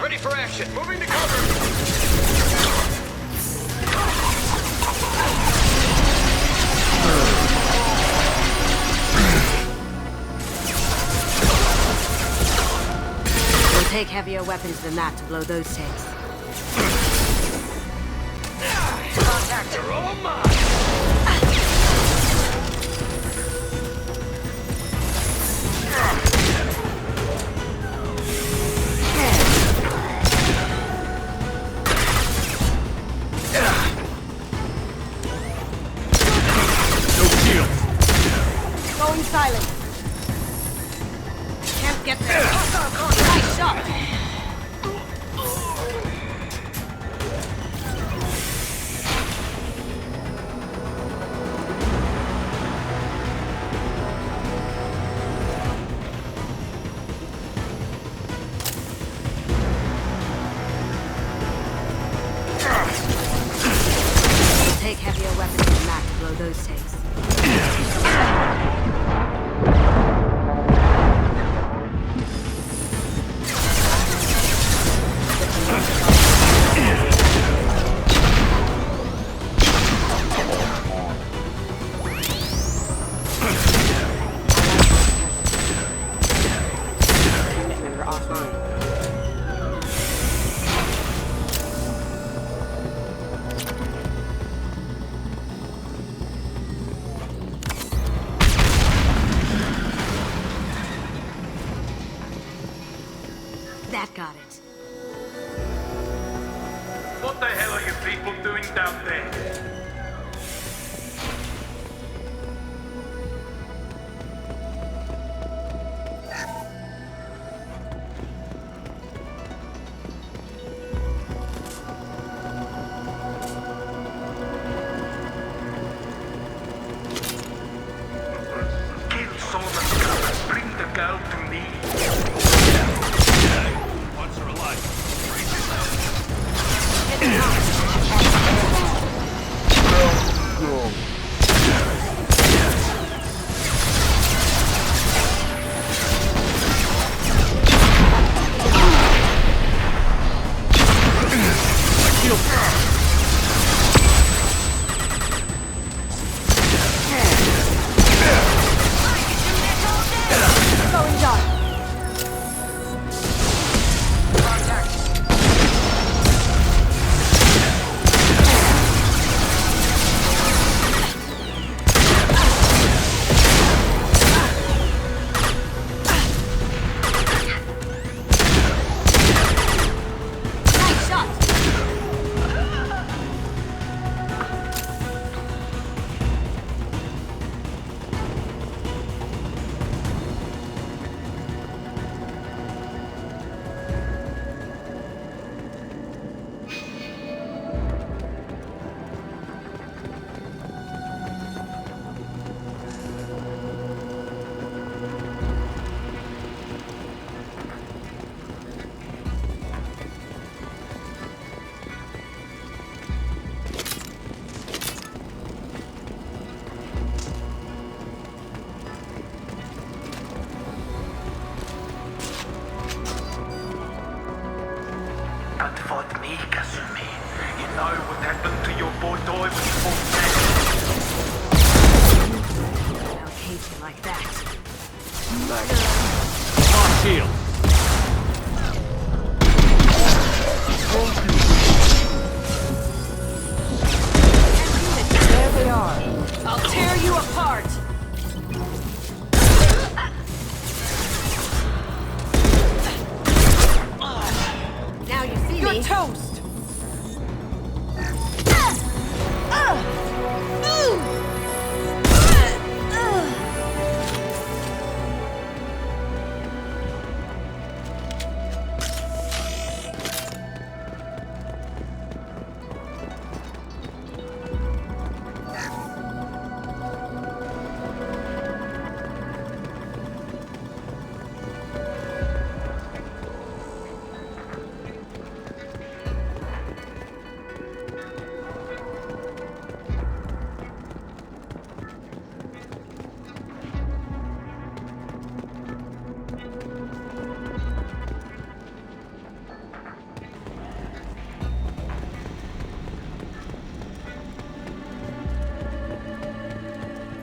Ready for action. Moving to cover. It'll take heavier weapons than that to blow those tanks. Contact are all mine. Going silent. Can't get there. Nice shot. It'll take heavier weapons than that to blow those tanks. That got it. What the hell are you people doing down there? Kill Solomon's cover. Bring the girl to me. Once are alive. Going dark. know what happened to your boy toy when he fought I'll hate you like that. On shield. There they are. I'll tear you apart. Now you see You're me. toast!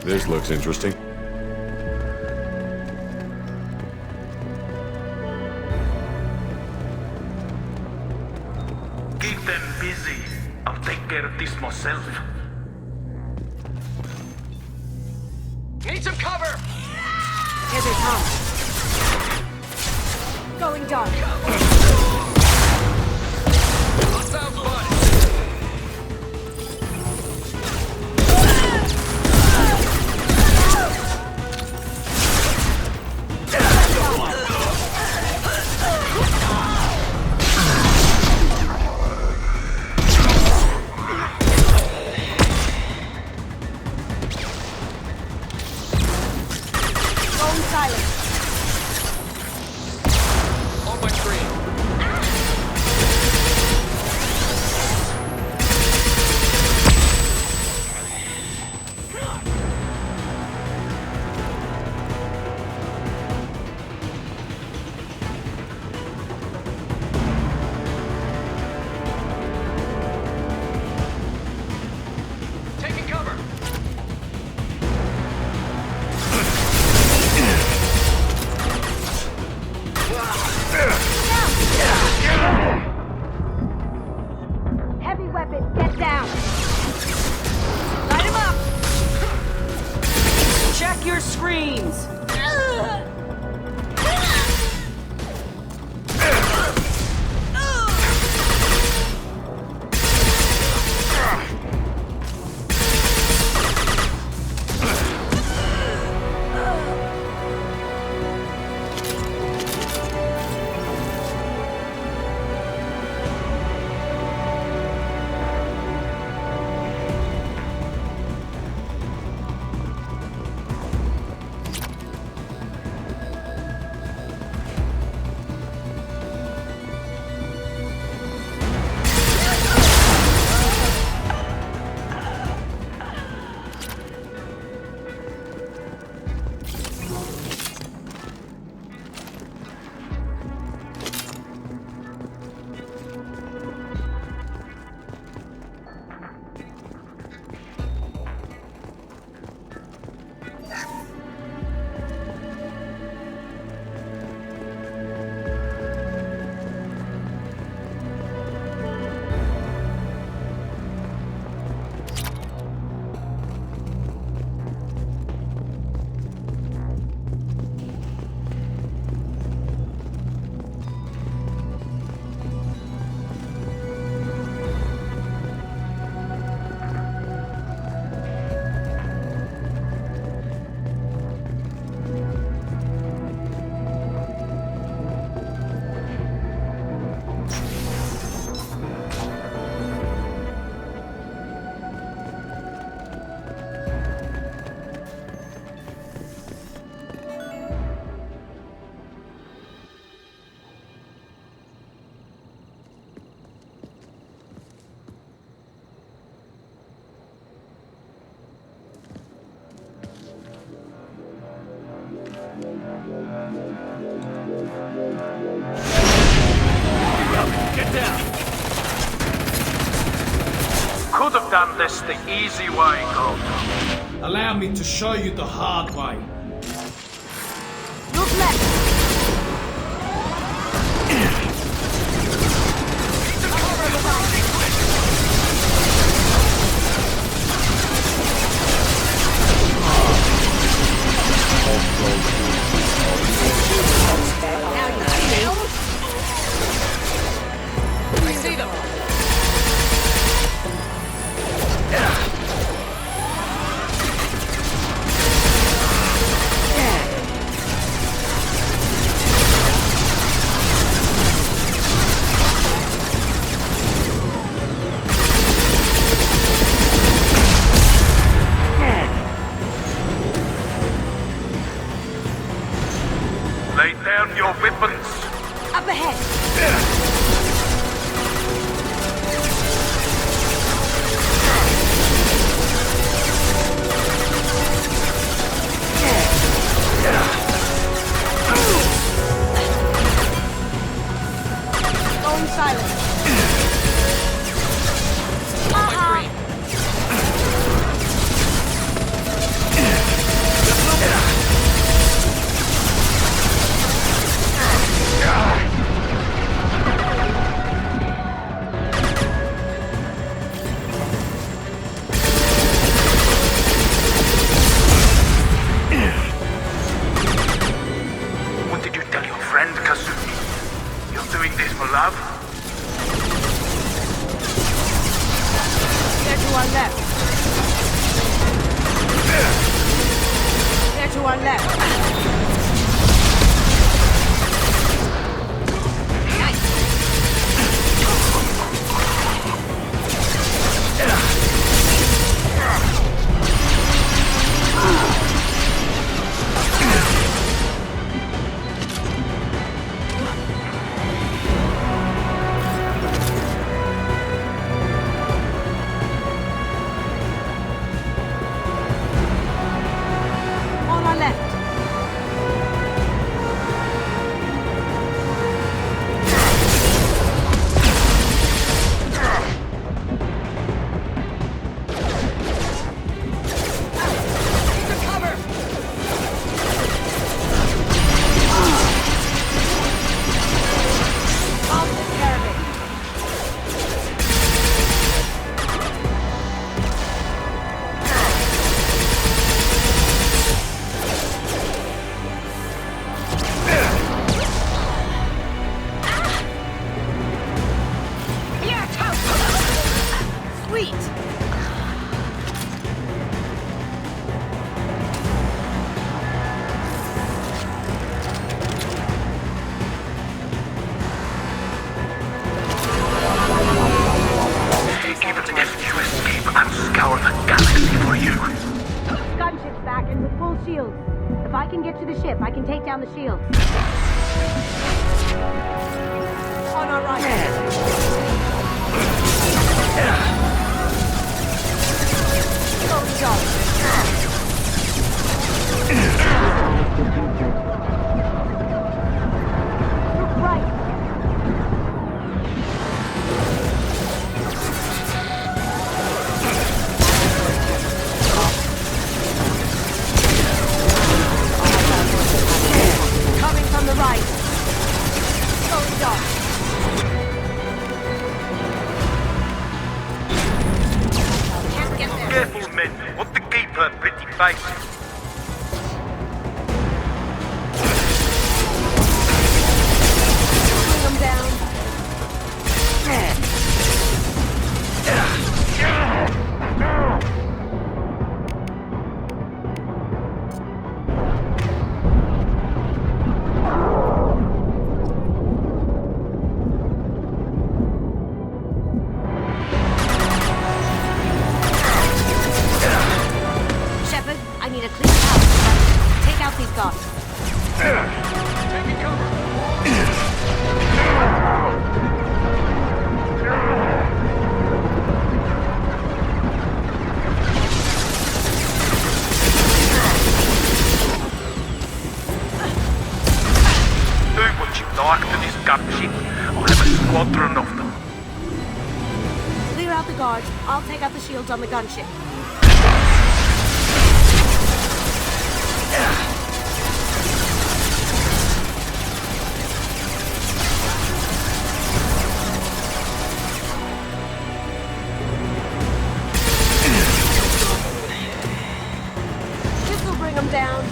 This looks interesting. Keep them busy. I'll take care of this myself. Need some cover! Here they come. Going dark. What's up, bud? Going silent. On my screen. Taking cover. Heavy weapon, get down. Light him up. Check your screens. could have done this the easy way, Gold. Allow me to show you the hard way. Look left. I see them. Lay down your weapons. Up ahead. Going silent. What did you tell your friend, Kasumi? You're doing this for love? There to our left. There to our left. On our left. Sweet. Even if you escape, I'll scour the galaxy for you. Gunship's back and with full shields. If I can get to the ship, I can take down the shield. On our right. Go, go. Look right. Coming from the right. Going dark. Can't get there. Careful, men. Want to keep her pretty face. Bring them down. Shepard, I need a clean house. Take out these guards. Taking cover. Do what you like to this gunship. I'll have a squadron of them. Clear out the guards. I'll take out the shields on the gunship. This'll bring them down.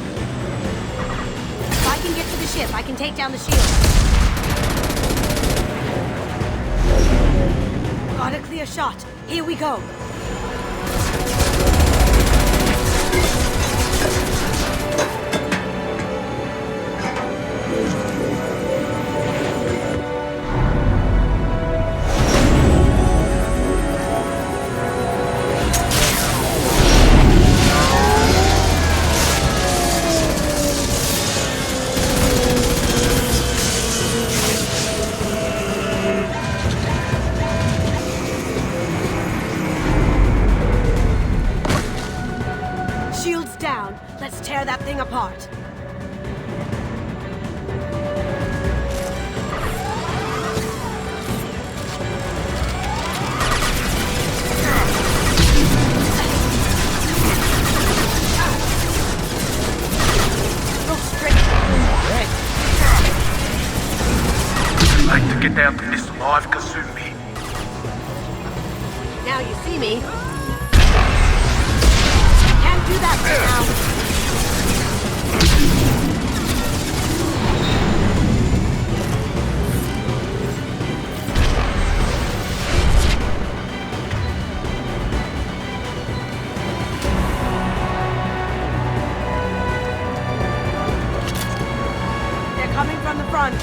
If I can get to the ship, I can take down the shield. Got a clear shot. Here we go. Let's tear that thing apart. Go straight. I'd like to get out of this alive, Kasumi. Now you see me. Can't do that right now. They're coming from the front.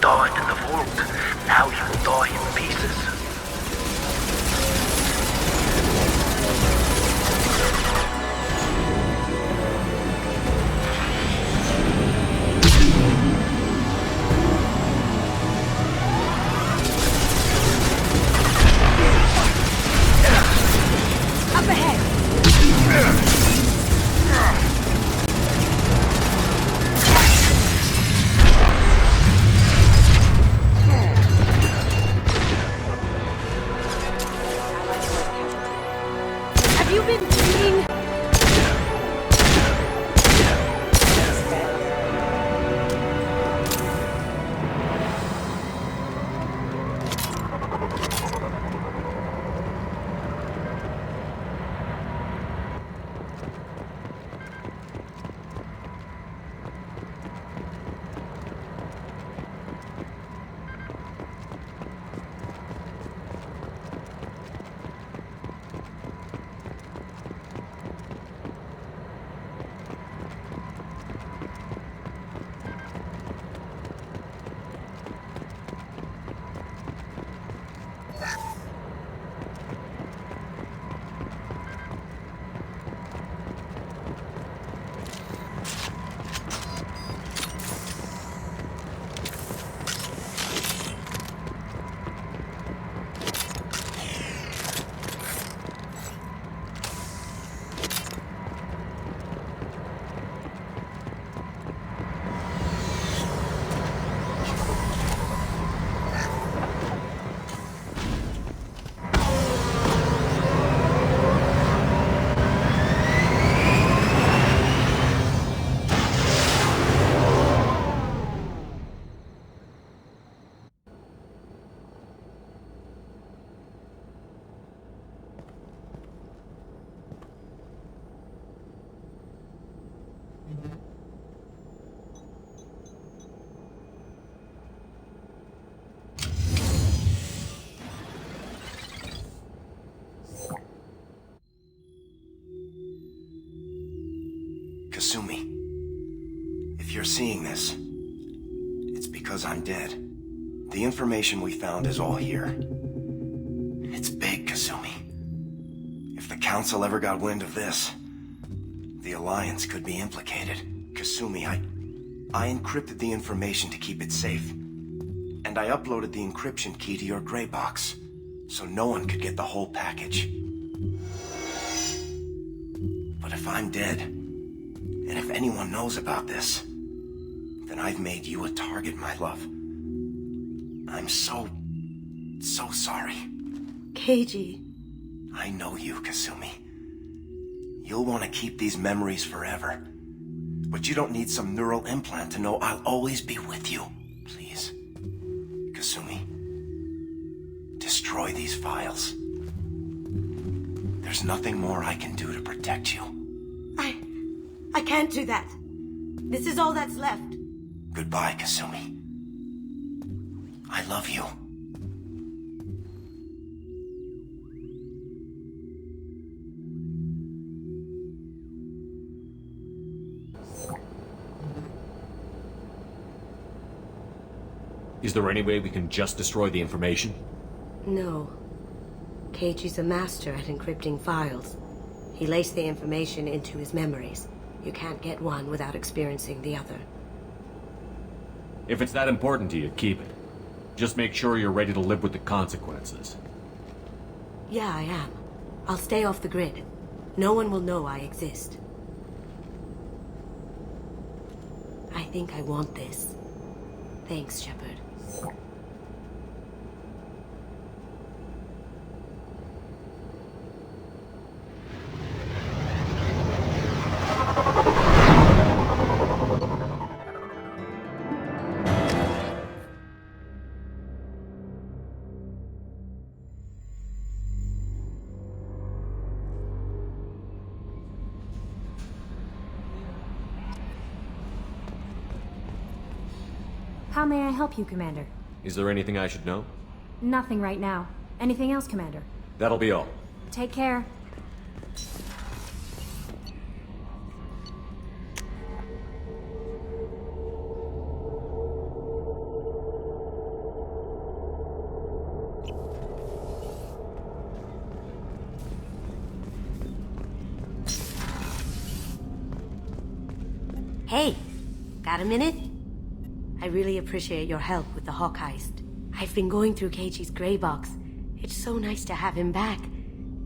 Died in the vault. Now you die in pieces. Up ahead. Have you been dreaming? Kasumi, if you're seeing this, it's because I'm dead. The information we found is all here. It's big, Kasumi. If the Council ever got wind of this, the Alliance could be implicated. Kasumi, I encrypted the information to keep it safe. And I uploaded the encryption key to your gray box, so no one could get the whole package. But if I'm dead, and if anyone knows about this, then I've made you a target, my love. I'm so sorry. Keiji. I know you, Kasumi. You'll want to keep these memories forever. But you don't need some neural implant to know I'll always be with you. Please. Kasumi. Destroy these files. There's nothing more I can do to protect you. I can't do that. This is all that's left. Goodbye, Kasumi. I love you. Is there any way we can just destroy the information? No. Keiichi's a master at encrypting files. He laced the information into his memories. You can't get one without experiencing the other. If it's that important to you, keep it. Just make sure you're ready to live with the consequences. Yeah, I am. I'll stay off the grid. No one will know I exist. I think I want this. Thanks, Shepard. How may I help you, Commander? Is there anything I should know? Nothing right now. Anything else, Commander? That'll be all. Take care. Hey, got a minute? I really appreciate your help with the Hawk heist. I've been going through Keiichi's gray box. It's so nice to have him back.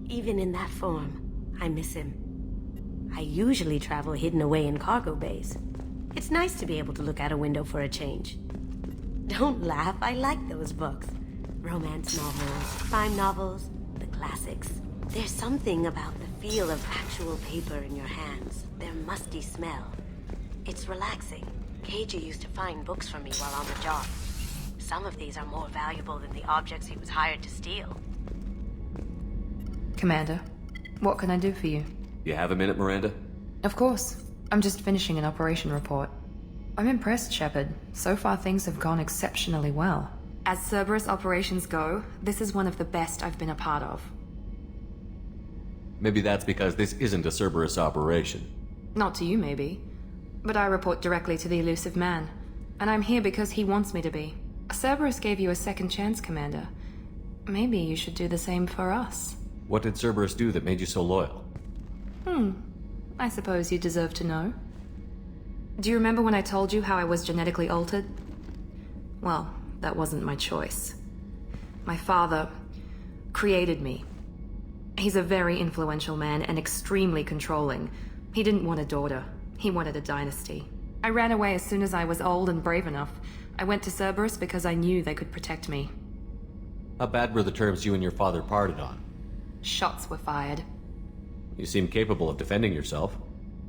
Even in that form, I miss him. I usually travel hidden away in cargo bays. It's nice to be able to look out a window for a change. Don't laugh, I like those books. Romance novels, crime novels, the classics. There's something about the feel of actual paper in your hands, their musty smell. It's relaxing. Keiichi used to find books for me while on the job. Some of these are more valuable than the objects he was hired to steal. Commander, what can I do for you? You have a minute, Miranda? Of course. I'm just finishing an operation report. I'm impressed, Shepard. So far things have gone exceptionally well. As Cerberus operations go, this is one of the best I've been a part of. Maybe that's because this isn't a Cerberus operation. Not to you, maybe. But I report directly to the elusive man. And I'm here because he wants me to be. Cerberus gave you a second chance, Commander. Maybe you should do the same for us. What did Cerberus do that made you so loyal? I suppose you deserve to know. Do you remember when I told you how I was genetically altered? Well, that wasn't my choice. My father created me. He's a very influential man and extremely controlling. He didn't want a daughter. He wanted a dynasty. I ran away as soon as I was old and brave enough. I went to Cerberus because I knew they could protect me. How bad were the terms you and your father parted on? Shots were fired. You seem capable of defending yourself.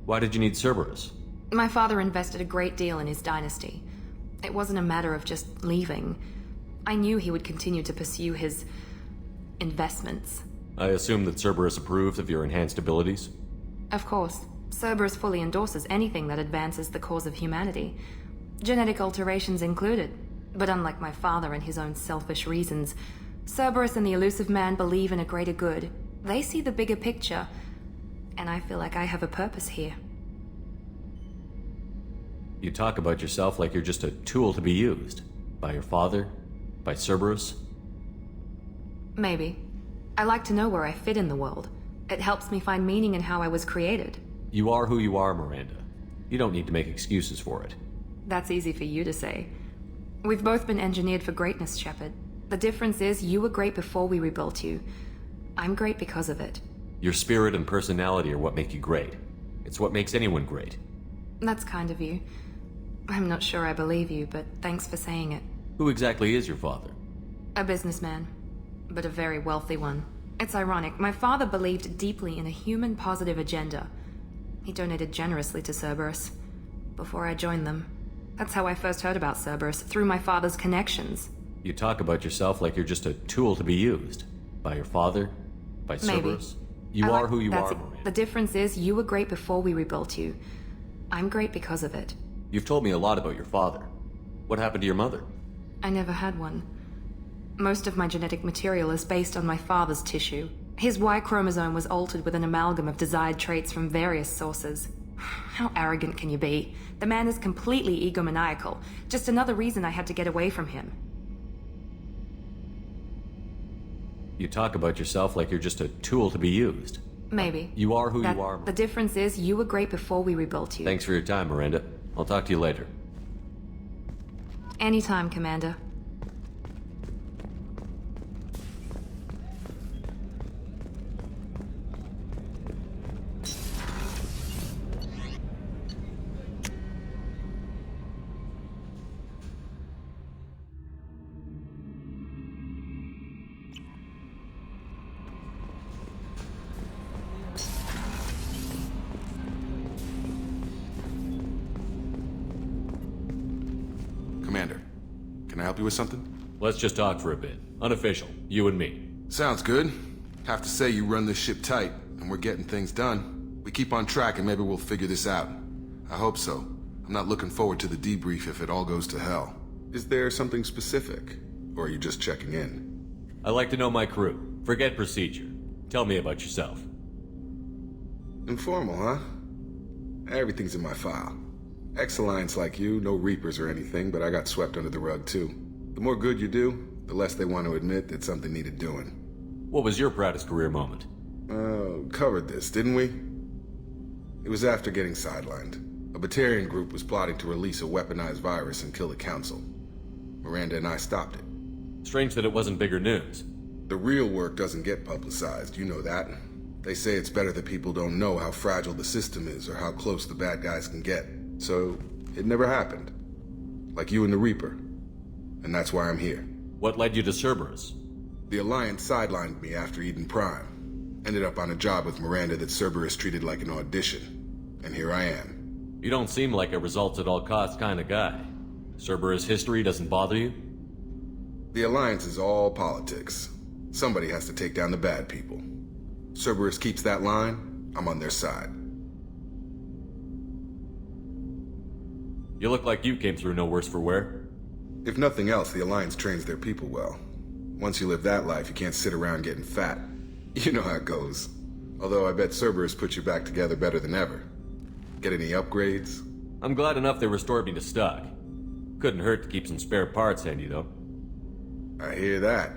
Why did you need Cerberus? My father invested a great deal in his dynasty. It wasn't a matter of just leaving. I knew he would continue to pursue his investments. I assume that Cerberus approves of your enhanced abilities? Of course. Cerberus fully endorses anything that advances the cause of humanity. Genetic alterations included. But unlike my father and his own selfish reasons, Cerberus and the elusive man believe in a greater good. They see the bigger picture, and I feel like I have a purpose here. You talk about yourself like you're just a tool to be used. By your father? By Cerberus? Maybe. I like to know where I fit in the world. It helps me find meaning in how I was created. You are who you are, Miranda. You don't need to make excuses for it. That's easy for you to say. We've both been engineered for greatness, Shepard. The difference is you were great before we rebuilt you. I'm great because of it. Your spirit and personality are what make you great. It's what makes anyone great. That's kind of you. I'm not sure I believe you, but thanks for saying it. Who exactly is your father? A businessman, but a very wealthy one. It's ironic. My father believed deeply in a human-positive agenda. He donated generously to Cerberus before I joined them. That's how I first heard about Cerberus, through my father's connections. You talk about yourself like you're just a tool to be used. By your father? By Cerberus? You are who you are, Miranda. The difference is you were great before we rebuilt you. I'm great because of it. You've told me a lot about your father. What happened to your mother? I never had one. Most of my genetic material is based on my father's tissue. His Y chromosome was altered with an amalgam of desired traits from various sources. How arrogant can you be? The man is completely egomaniacal. Just another reason I had to get away from him. You talk about yourself like you're just a tool to be used. Maybe. You are who you are. The difference is you were great before we rebuilt you. Thanks for your time, Miranda. I'll talk to you later. Anytime, Commander. Commander, can I help you with something? Let's just talk for a bit. Unofficial. You and me. Sounds good. Have to say you run this ship tight, and we're getting things done. We keep on track and maybe we'll figure this out. I hope so. I'm not looking forward to the debrief if it all goes to hell. Is there something specific? Or are you just checking in? I like to know my crew. Forget procedure. Tell me about yourself. Informal, huh? Everything's in my file. Ex-Alliance like you, no Reapers or anything, but I got swept under the rug too. The more good you do, the less they want to admit that something needed doing. What was your proudest career moment? Covered this, didn't we? It was after getting sidelined. A Batarian group was plotting to release a weaponized virus and kill the Council. Miranda and I stopped it. Strange that it wasn't bigger news. The real work doesn't get publicized, you know that. They say it's better that people don't know how fragile the system is or how close the bad guys can get. So, it never happened. Like you and the Reaper. And that's why I'm here. What led you to Cerberus? The Alliance sidelined me after Eden Prime. Ended up on a job with Miranda that Cerberus treated like an audition. And here I am. You don't seem like a results-at-all-costs kind of guy. Cerberus history doesn't bother you? The Alliance is all politics. Somebody has to take down the bad people. Cerberus keeps that line, I'm on their side. You look like you came through no worse for wear. If nothing else, the Alliance trains their people well. Once you live that life, you can't sit around getting fat. You know how it goes. Although I bet Cerberus put you back together better than ever. Get any upgrades? I'm glad enough they restored me to stock. Couldn't hurt to keep some spare parts handy, though. I hear that.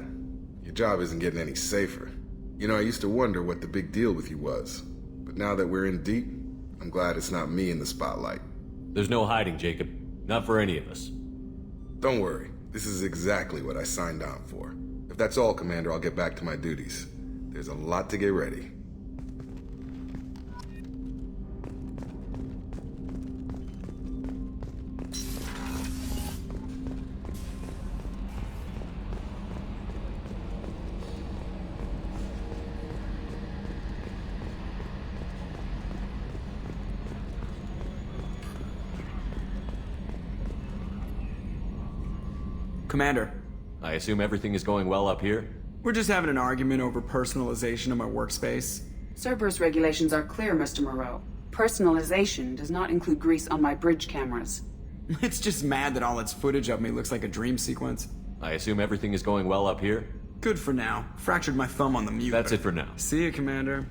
Your job isn't getting any safer. You know, I used to wonder what the big deal with you was. But now that we're in deep, I'm glad it's not me in the spotlight. There's no hiding, Jacob. Not for any of us. Don't worry. This is exactly what I signed on for. If that's all, Commander, I'll get back to my duties. There's a lot to get ready. Commander. I assume everything is going well up here? We're just having an argument over personalization of my workspace. Cerberus regulations are clear, Mr. Moreau. Personalization does not include grease on my bridge cameras. It's just mad that all its footage of me looks like a dream sequence. I assume everything is going well up here? Good for now. Fractured my thumb on the mute. That's it for now. See you, Commander.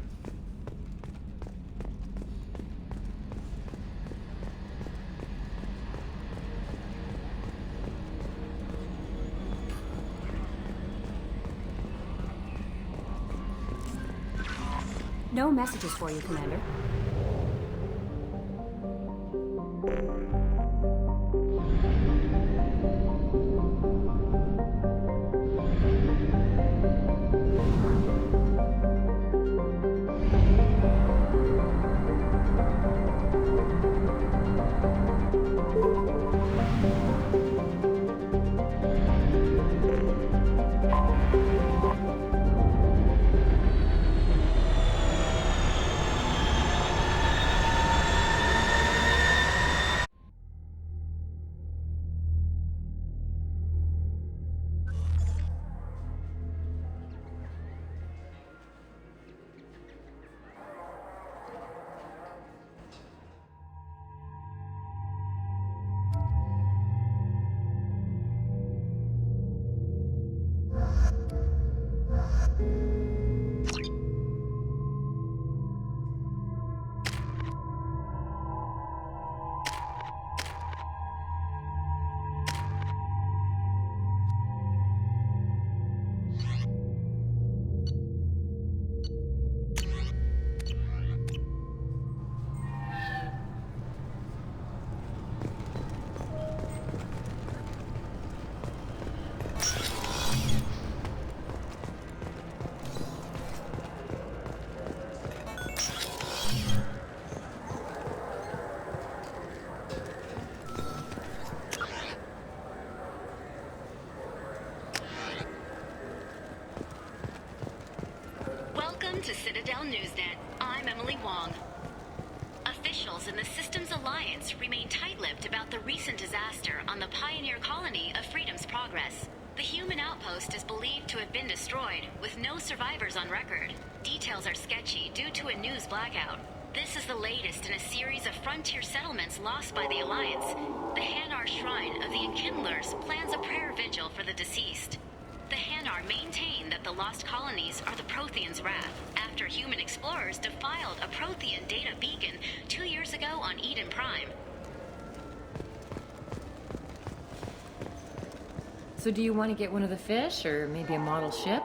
No messages for you, Commander. To Citadel Newsnet, I'm Emily Wong. Officials in the Systems Alliance remain tight-lipped about the recent disaster on the pioneer colony of Freedom's Progress. The human outpost is believed to have been destroyed, with no survivors on record. Details are sketchy due to a news blackout. This is the latest in a series of frontier settlements lost by the Alliance. The Hanar Shrine of the Enkindlers plans a prayer vigil for the deceased. The Hanar maintain that the lost colonies are the Protheans' wrath, after human explorers defiled a Prothean data beacon 2 years ago on Eden Prime. So do you want to get one of the fish, or maybe a model ship?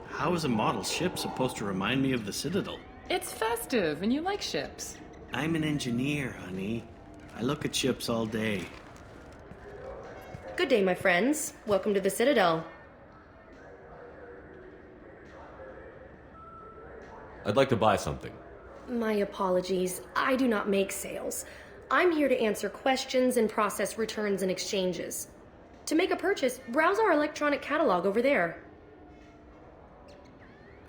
How is a model ship supposed to remind me of the Citadel? It's festive, and you like ships. I'm an engineer, honey. I look at ships all day. Good day, my friends. Welcome to the Citadel. I'd like to buy something. My apologies. I do not make sales. I'm here to answer questions and process returns and exchanges. To make a purchase, browse our electronic catalog over there.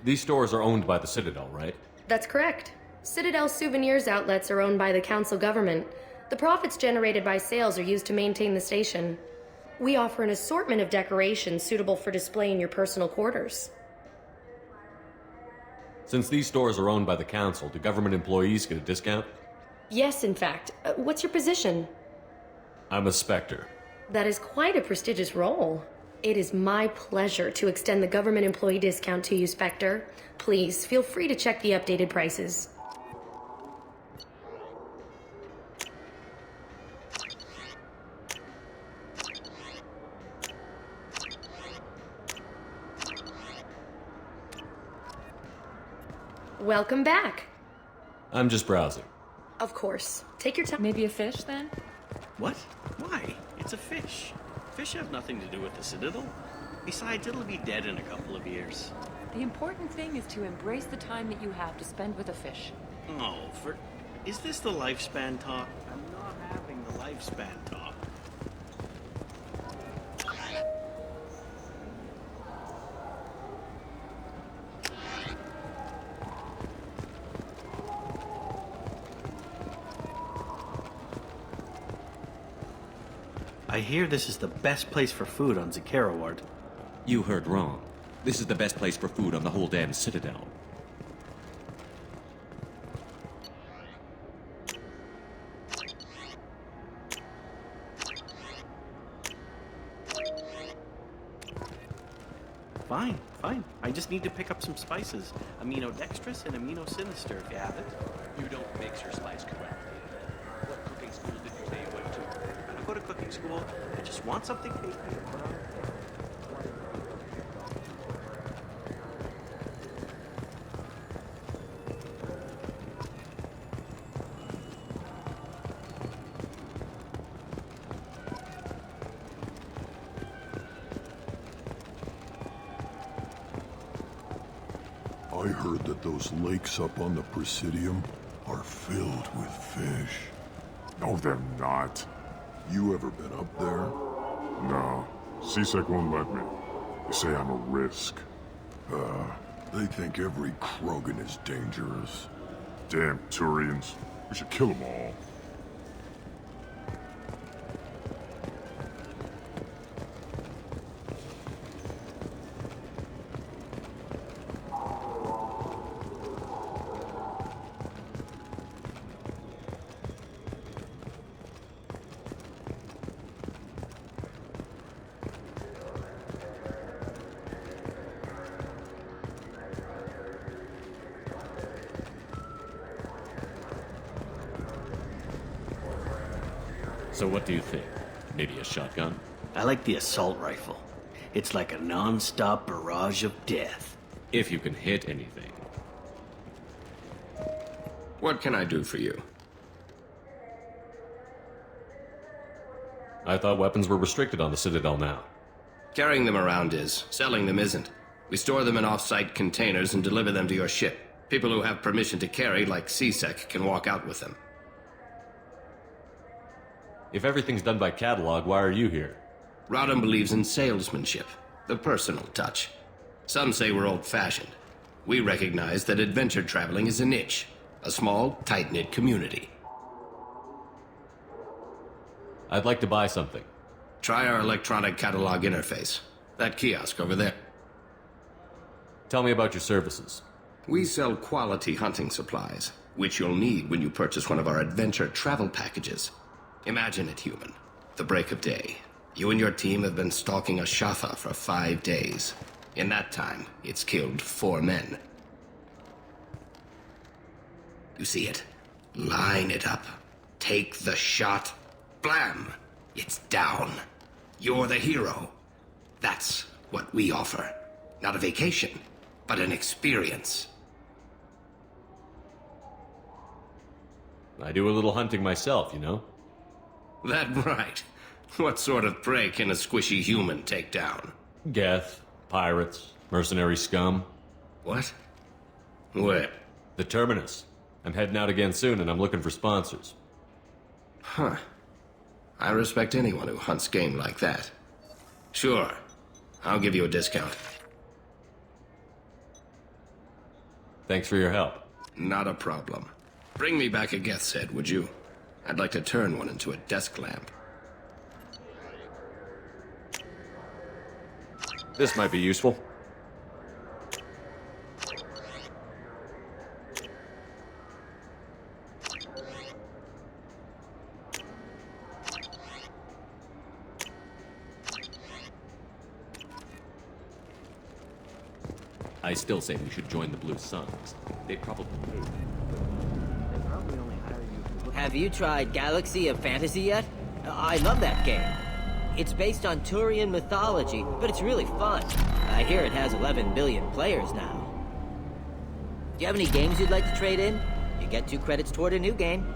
These stores are owned by the Citadel, right? That's correct. Citadel souvenirs outlets are owned by the Council government. The profits generated by sales are used to maintain the station. We offer an assortment of decorations suitable for display in your personal quarters. Since these stores are owned by the Council, do government employees get a discount? Yes, in fact. What's your position? I'm a Spectre. That is quite a prestigious role. It is my pleasure to extend the government employee discount to you, Spectre. Please, feel free to check the updated prices. Welcome back. I'm just browsing. Of course. Take your time. Maybe a fish, then? What? Why? It's a fish. Fish have nothing to do with the Citadel. Besides, it'll be dead in a couple of years. The important thing is to embrace the time that you have to spend with a fish. Oh, is this the lifespan talk? I'm not having the lifespan talk. I hear this is the best place for food on Zakera Ward. You heard wrong. This is the best place for food on the whole damn Citadel. Fine. I just need to pick up some spices. Aminodextrous and aminosinister, if you have it. You don't mix your spice correctly. What cooking school did you say you went to? I don't go to cooking school. I just want something tasty to put on. I heard that those lakes up on the Presidium are filled with fish. No, they're not. You ever been up there? No. CSEC won't let me. They say I'm a risk. They think every Krogan is dangerous. Damn Turians. We should kill them all. So what do you think? Maybe a shotgun? I like the assault rifle. It's like a non-stop barrage of death. If you can hit anything. What can I do for you? I thought weapons were restricted on the Citadel now. Carrying them around is. Selling them isn't. We store them in off-site containers and deliver them to your ship. People who have permission to carry, like CSEC, can walk out with them. If everything's done by catalog, why are you here? Rodham believes in salesmanship, the personal touch. Some say we're old-fashioned. We recognize that adventure traveling is a niche, a small, tight-knit community. I'd like to buy something. Try our electronic catalog interface. That kiosk over there. Tell me about your services. We sell quality hunting supplies, which you'll need when you purchase one of our adventure travel packages. Imagine it, human. The break of day. You and your team have been stalking a Shafa for 5 days. In that time, it's killed 4 men. You see it? Line it up. Take the shot. Blam! It's down. You're the hero. That's what we offer. Not a vacation, but an experience. I do a little hunting myself, you know? That right. What sort of prey can a squishy human take down? Geth, pirates, mercenary scum. What? Where? The Terminus. I'm heading out again soon and I'm looking for sponsors. Huh. I respect anyone who hunts game like that. Sure. I'll give you a discount. Thanks for your help. Not a problem. Bring me back a Geth's head, would you? I'd like to turn one into a desk lamp. This might be useful. I still say we should join the Blue Suns. They'd probably pay. Have you tried Galaxy of Fantasy yet? I love that game. It's based on Turian mythology, but it's really fun. I hear it has 11 billion players now. Do you have any games you'd like to trade in? You get 2 credits toward a new game.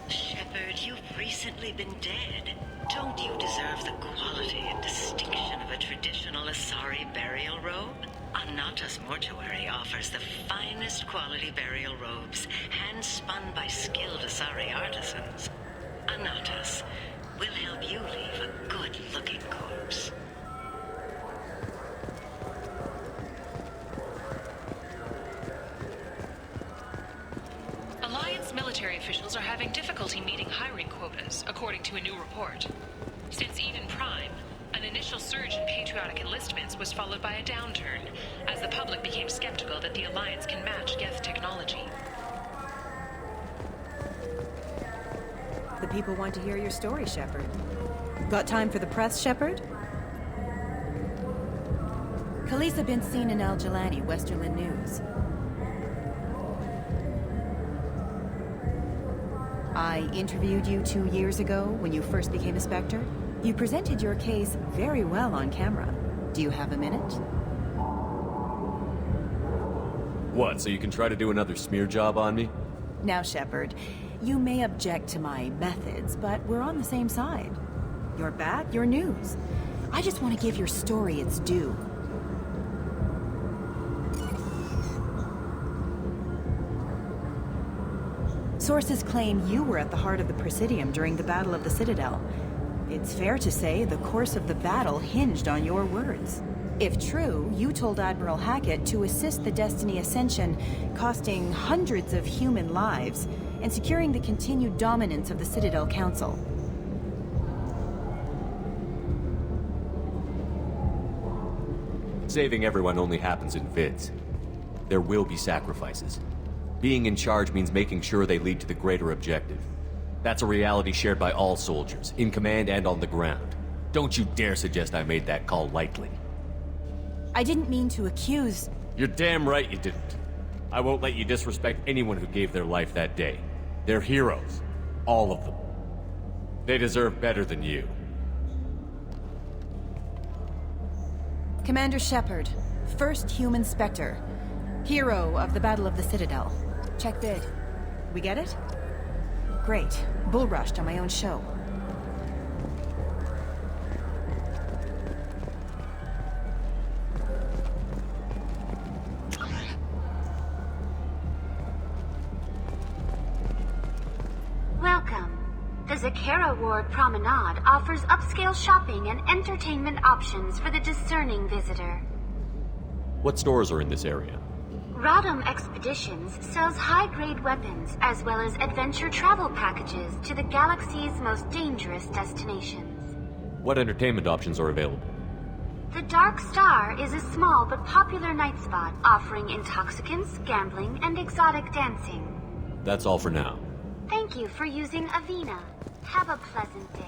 Shepard, you've recently been dead. Don't you deserve the quality and distinction of a traditional Asari burial robe? Anata's Mortuary offers the finest quality burial robes, hand-spun by skilled Asari artisans. Anata's will help you leave a good-looking corpse. Alliance military officials are having difficulty meeting hiring quotas, according to a new report. Since Eden Prime, an initial surge in patriotic enlistments was followed by a downturn, as the public became skeptical that the Alliance can match Geth technology. The people want to hear your story, Shepard. Got time for the press, Shepard? Khaleesa been seen in Al Jalani, Westerland News. I interviewed you 2 years ago when you first became a Spectre. You presented your case very well on camera. Do you have a minute? What, so you can try to do another smear job on me? Now, Shepard, you may object to my methods, but we're on the same side. You're bad, you're news. I just want to give your story its due. Sources claim you were at the heart of the Presidium during the Battle of the Citadel. It's fair to say the course of the battle hinged on your words. If true, you told Admiral Hackett to assist the Destiny Ascension, costing hundreds of human lives, and securing the continued dominance of the Citadel Council. Saving everyone only happens in vids. There will be sacrifices. Being in charge means making sure they lead to the greater objective. That's a reality shared by all soldiers, in command and on the ground. Don't you dare suggest I made that call lightly. I didn't mean to accuse... You're damn right you didn't. I won't let you disrespect anyone who gave their life that day. They're heroes. All of them. They deserve better than you. Commander Shepard, first human Spectre. Hero of the Battle of the Citadel. Check bid. We get it? Great. Bull rushed on my own show. Welcome. The Zakera Ward Promenade offers upscale shopping and entertainment options for the discerning visitor. What stores are in this area? Rodham Expeditions sells high-grade weapons as well as adventure travel packages to the galaxy's most dangerous destinations. What entertainment options are available? The Dark Star is a small but popular night spot offering intoxicants, gambling, and exotic dancing. That's all for now. Thank you for using Avena. Have a pleasant day.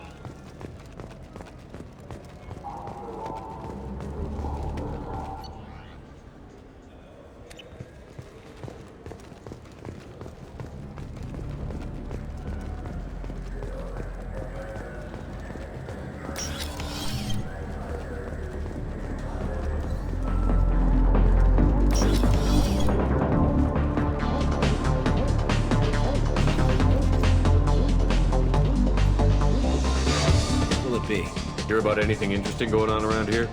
Hear about anything interesting going on around here?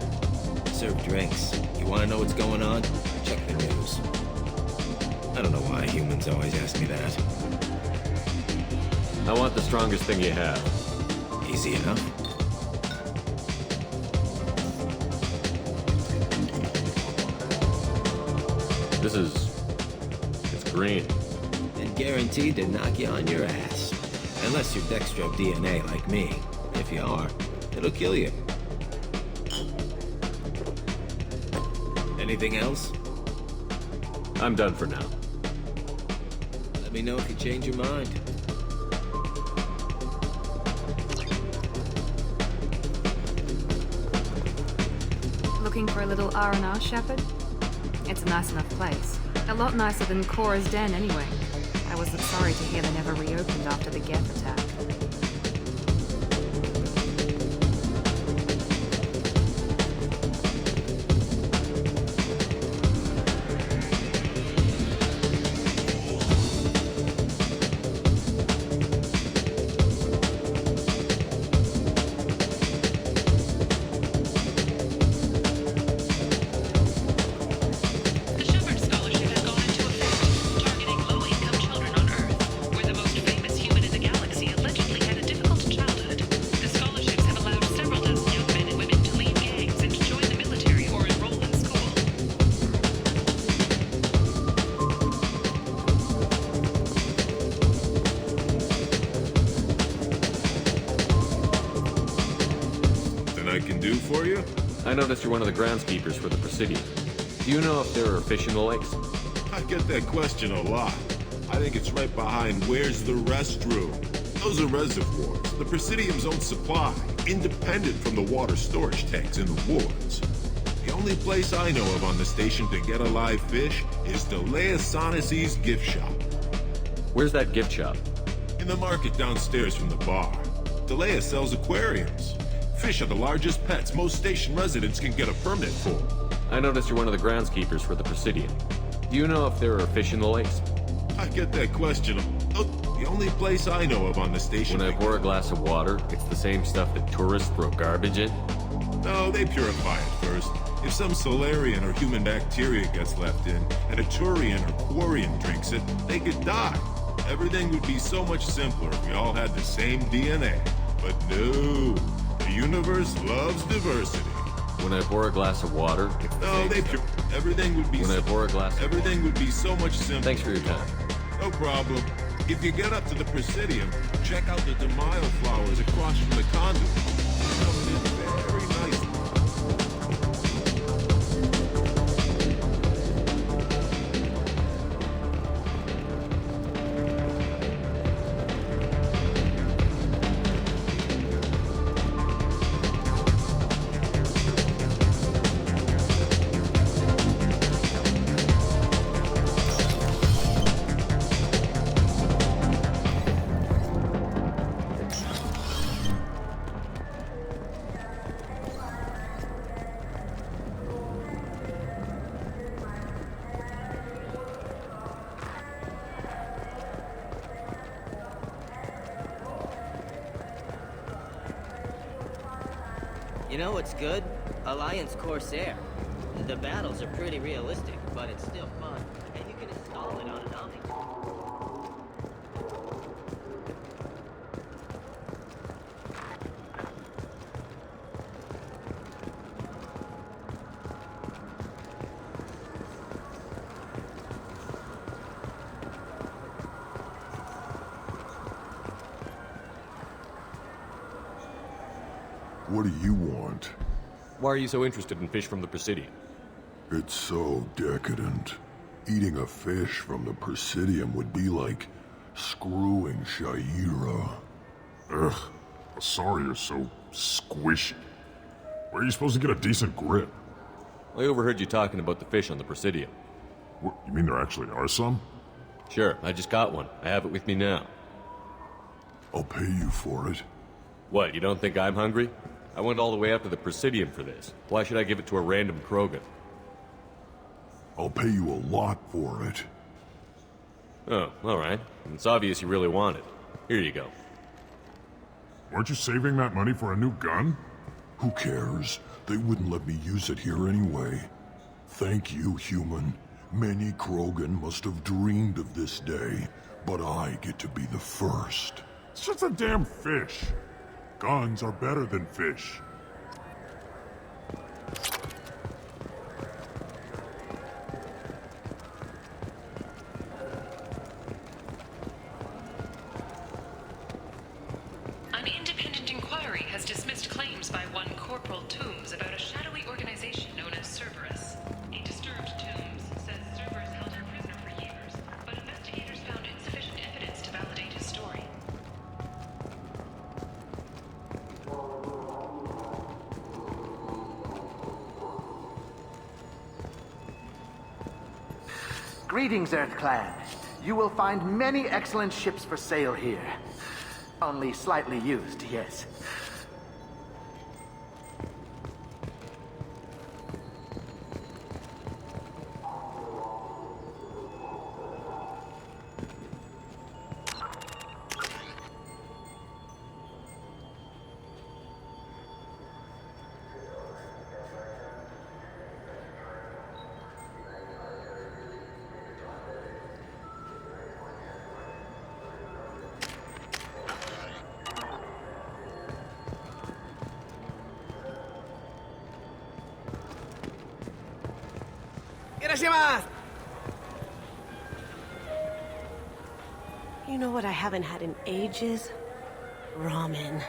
Serve drinks. You want to know what's going on? Check the news. I don't know why humans always ask me that. I want the strongest thing you have. Easy enough. It's green. And guaranteed to knock you on your ass. Unless you're dextro DNA like me. If you are, it'll kill you. Anything else? I'm done for now. Let me know if you change your mind. Looking for a little R&R, Shepard? It's a nice enough place. A lot nicer than Cora's den, anyway. I wasn't sorry to hear they never reopened after the Geth attack. I noticed you're one of the groundskeepers for the Presidium. Do you know if there are fish in the lakes? I get that question a lot. I think it's right behind where's the restroom. Those are reservoirs, the Presidium's own supply, independent from the water storage tanks in the wards. The only place I know of on the station to get a live fish is Delea Sonasy's gift shop. Where's that gift shop? In the market downstairs from the bar. Delea sells aquariums. Fish are the largest pets most station residents can get a permit for. I noticed you're one of the groundskeepers for the Presidium. Do you know if there are fish in the lakes? I get that question. The only place I know of on the station... When I pour a glass of water, it's the same stuff that tourists throw garbage in? No, they purify it first. If some Solarian or human bacteria gets left in, and a Turian or Quarian drinks it, they could die. Everything would be so much simpler if we all had the same DNA. But no... The universe loves diversity. When I pour a glass of water, it's the same stuff. Everything would be... When I pour a glass of everything would be so much simpler. Thanks for your time. No problem. If you get up to the Presidium, check out the DeMaio flowers across from the conduit. Coming in very nicely. You know what's good? Alliance Corsair. The battles are pretty realistic, but it's still fun. And you can install it on an Omni. What do you want? Why are you so interested in fish from the Presidium? It's so decadent. Eating a fish from the Presidium would be like screwing Shaira. Ugh, sorry you're so squishy. Where are you supposed to get a decent grip? I overheard you talking about the fish on the Presidium. What, you mean there actually are some? Sure, I just got one. I have it with me now. I'll pay you for it. What, you don't think I'm hungry? I went all the way up to the Presidium for this. Why should I give it to a random Krogan? I'll pay you a lot for it. Oh, alright. It's obvious you really want it. Here you go. Weren't you saving that money for a new gun? Who cares? They wouldn't let me use it here anyway. Thank you, human. Many Krogan must have dreamed of this day, but I get to be the first. It's just a damn fish. Guns are better than fish. An independent inquiry has dismissed claims by one Corporal Toombs about a shadowy organization known as Cerberus. A disturbed Toombs says Cerberus held her prisoner for years, but investigators found insufficient evidence to validate his story. Greetings, Earth Clan. You will find many excellent ships for sale here. Only slightly used, yes. You know what I haven't had in ages? Ramen.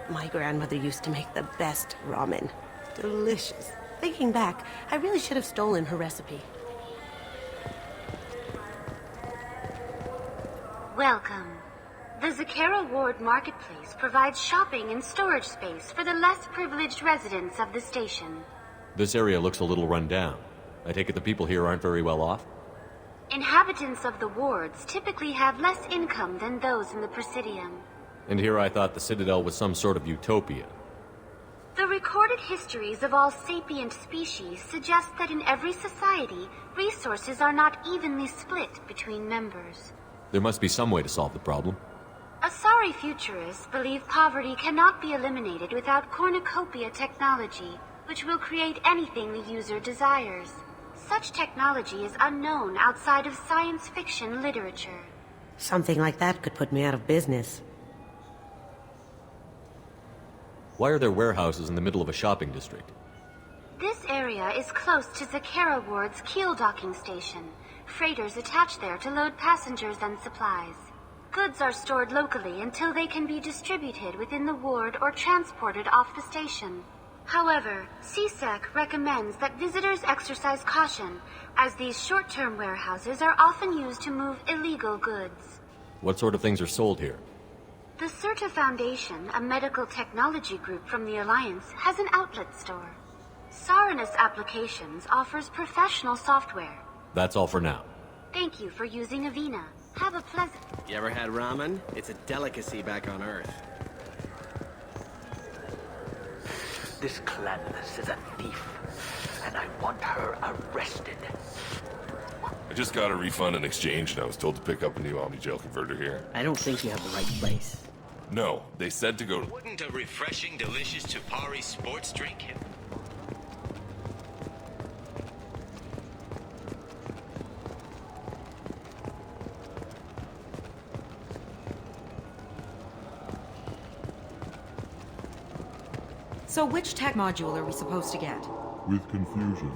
My grandmother used to make the best ramen. Delicious. Thinking back, I really should have stolen her recipe. Welcome. The Zakera Ward Marketplace provides shopping and storage space for the less privileged residents of the station. This area looks a little run down. I take it the people here aren't very well off? Inhabitants of the wards typically have less income than those in the Presidium. And here I thought the Citadel was some sort of utopia. The recorded histories of all sapient species suggest that in every society, resources are not evenly split between members. There must be some way to solve the problem. Asari futurists believe poverty cannot be eliminated without cornucopia technology, which will create anything the user desires. Such technology is unknown outside of science fiction literature. Something like that could put me out of business. Why are there warehouses in the middle of a shopping district? This area is close to Zakera Ward's keel docking station. Freighters attach there to load passengers and supplies. Goods are stored locally until they can be distributed within the ward or transported off the station. However, CSEC recommends that visitors exercise caution, as these short-term warehouses are often used to move illegal goods. What sort of things are sold here? The Certa Foundation, a medical technology group from the Alliance, has an outlet store. Saranus Applications offers professional software. That's all for now. Thank you for using Avena. Have a pleasant... You ever had ramen? It's a delicacy back on Earth. This Clanless is a thief, and I want her arrested. I just got a refund in exchange, and I was told to pick up a new Omni-Gel converter here. I don't think you have the right place. No, they said to go... Wouldn't a refreshing, delicious Tupari sports drink hit? So which tech module are we supposed to get? With confusion.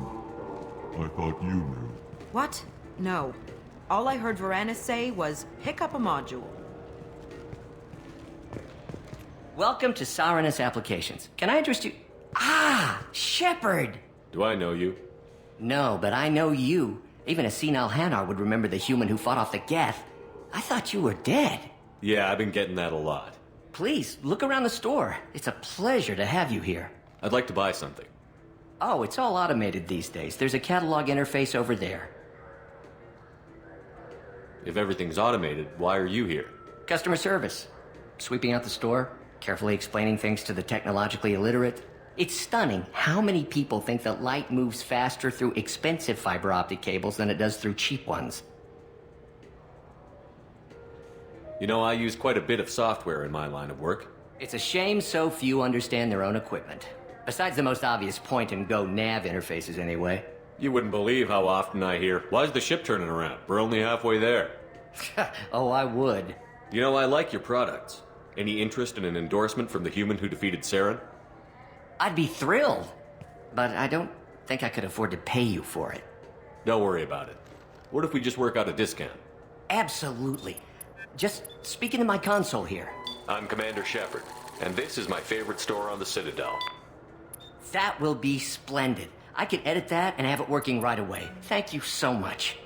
I thought you knew. What? No. All I heard Varanus say was, pick up a module. Welcome to Saranus Applications. Can I interest you? Ah, Shepard! Do I know you? No, but I know you. Even a senile Hanar would remember the human who fought off the Geth. I thought you were dead. Yeah, I've been getting that a lot. Please, look around the store. It's a pleasure to have you here. I'd like to buy something. Oh, it's all automated these days. There's a catalog interface over there. If everything's automated, why are you here? Customer service. Sweeping out the store, carefully explaining things to the technologically illiterate. It's stunning how many people think that light moves faster through expensive fiber optic cables than it does through cheap ones. You know, I use quite a bit of software in my line of work. It's a shame so few understand their own equipment. Besides the most obvious point-and-go nav interfaces, anyway. You wouldn't believe how often I hear, "Why's the ship turning around? We're only halfway there." Oh, I would. You know, I like your products. Any interest in an endorsement from the human who defeated Saren? I'd be thrilled. But I don't think I could afford to pay you for it. Don't worry about it. What if we just work out a discount? Absolutely. Just speak into my console here. I'm Commander Shepard, and this is my favorite store on the Citadel. That will be splendid. I can edit that and have it working right away. Thank you so much.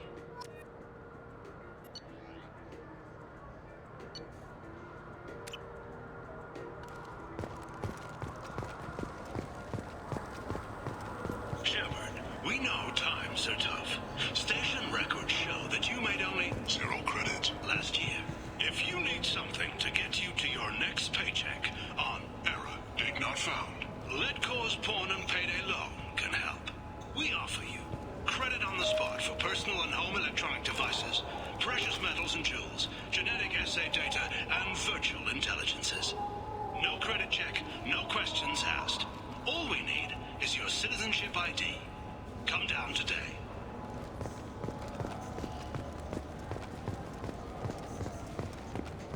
Shepard, we know times are tough. Station records show that you made only 0 credit last year. If you need something to get you to your next paycheck on error, dig not found, Let Cause Pawn and Payday Loan can help. We offer you credit on the spot for personal and home electronic devices, precious metals and jewels, genetic assay data, and virtual intelligences. No credit check, no questions asked. All we need is your citizenship ID. Come down today.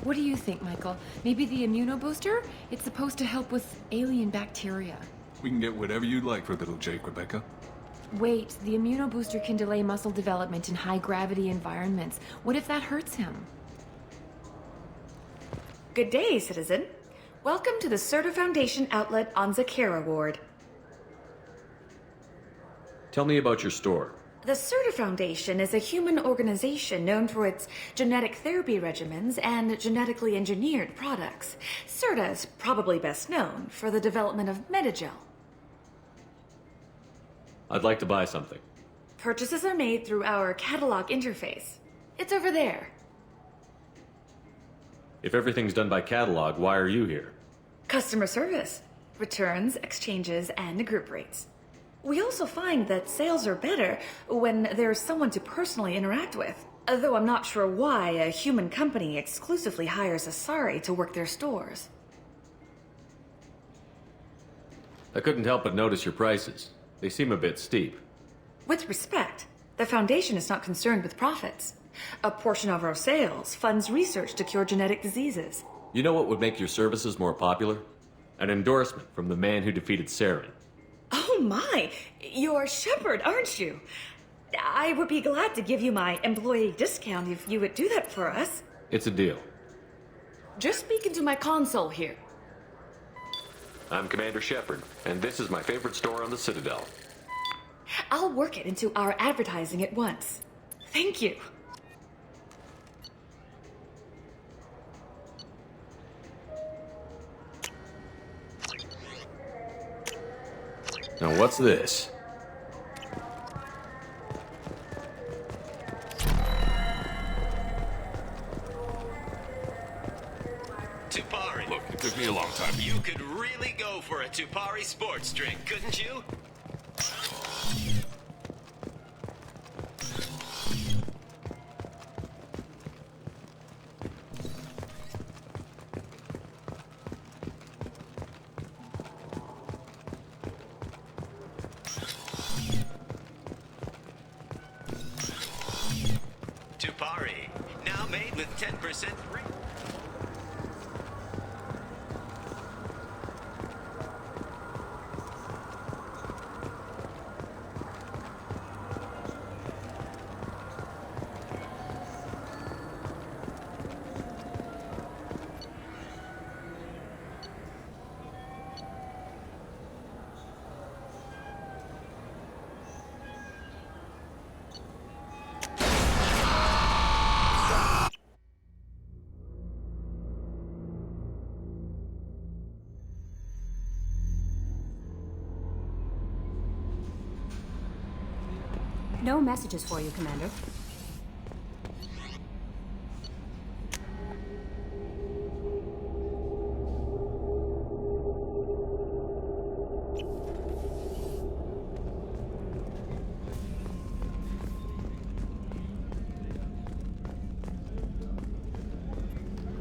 What do you think, Michael? Maybe the immunobooster? It's supposed to help with alien bacteria. We can get whatever you'd like for little Jake, Rebecca. Wait, the immunobooster can delay muscle development in high-gravity environments. What if that hurts him? Good day, citizen. Welcome to the Certa Foundation outlet on Zakera Ward. Tell me about your store. The Certa Foundation is a human organization known for its genetic therapy regimens and genetically engineered products. Certa is probably best known for the development of Metagel. I'd like to buy something. Purchases are made through our catalog interface. It's over there. If everything's done by catalog, why are you here? Customer service, returns, exchanges, and group rates. We also find that sales are better when there's someone to personally interact with. Though I'm not sure why a human company exclusively hires Asari to work their stores. I couldn't help but notice your prices. They seem a bit steep. With respect, the Foundation is not concerned with profits. A portion of our sales funds research to cure genetic diseases. You know what would make your services more popular? An endorsement from the man who defeated Saren. Oh my! You're Shepard, aren't you? I would be glad to give you my employee discount if you would do that for us. It's a deal. Just speak into my console here. I'm Commander Shepard, and this is my favorite store on the Citadel. I'll work it into our advertising at once. Thank you. Now what's this? Tupari. Look, it took me a long time. You could really go for a Tupari sports drink, couldn't you? with 10% free. No messages for you, Commander.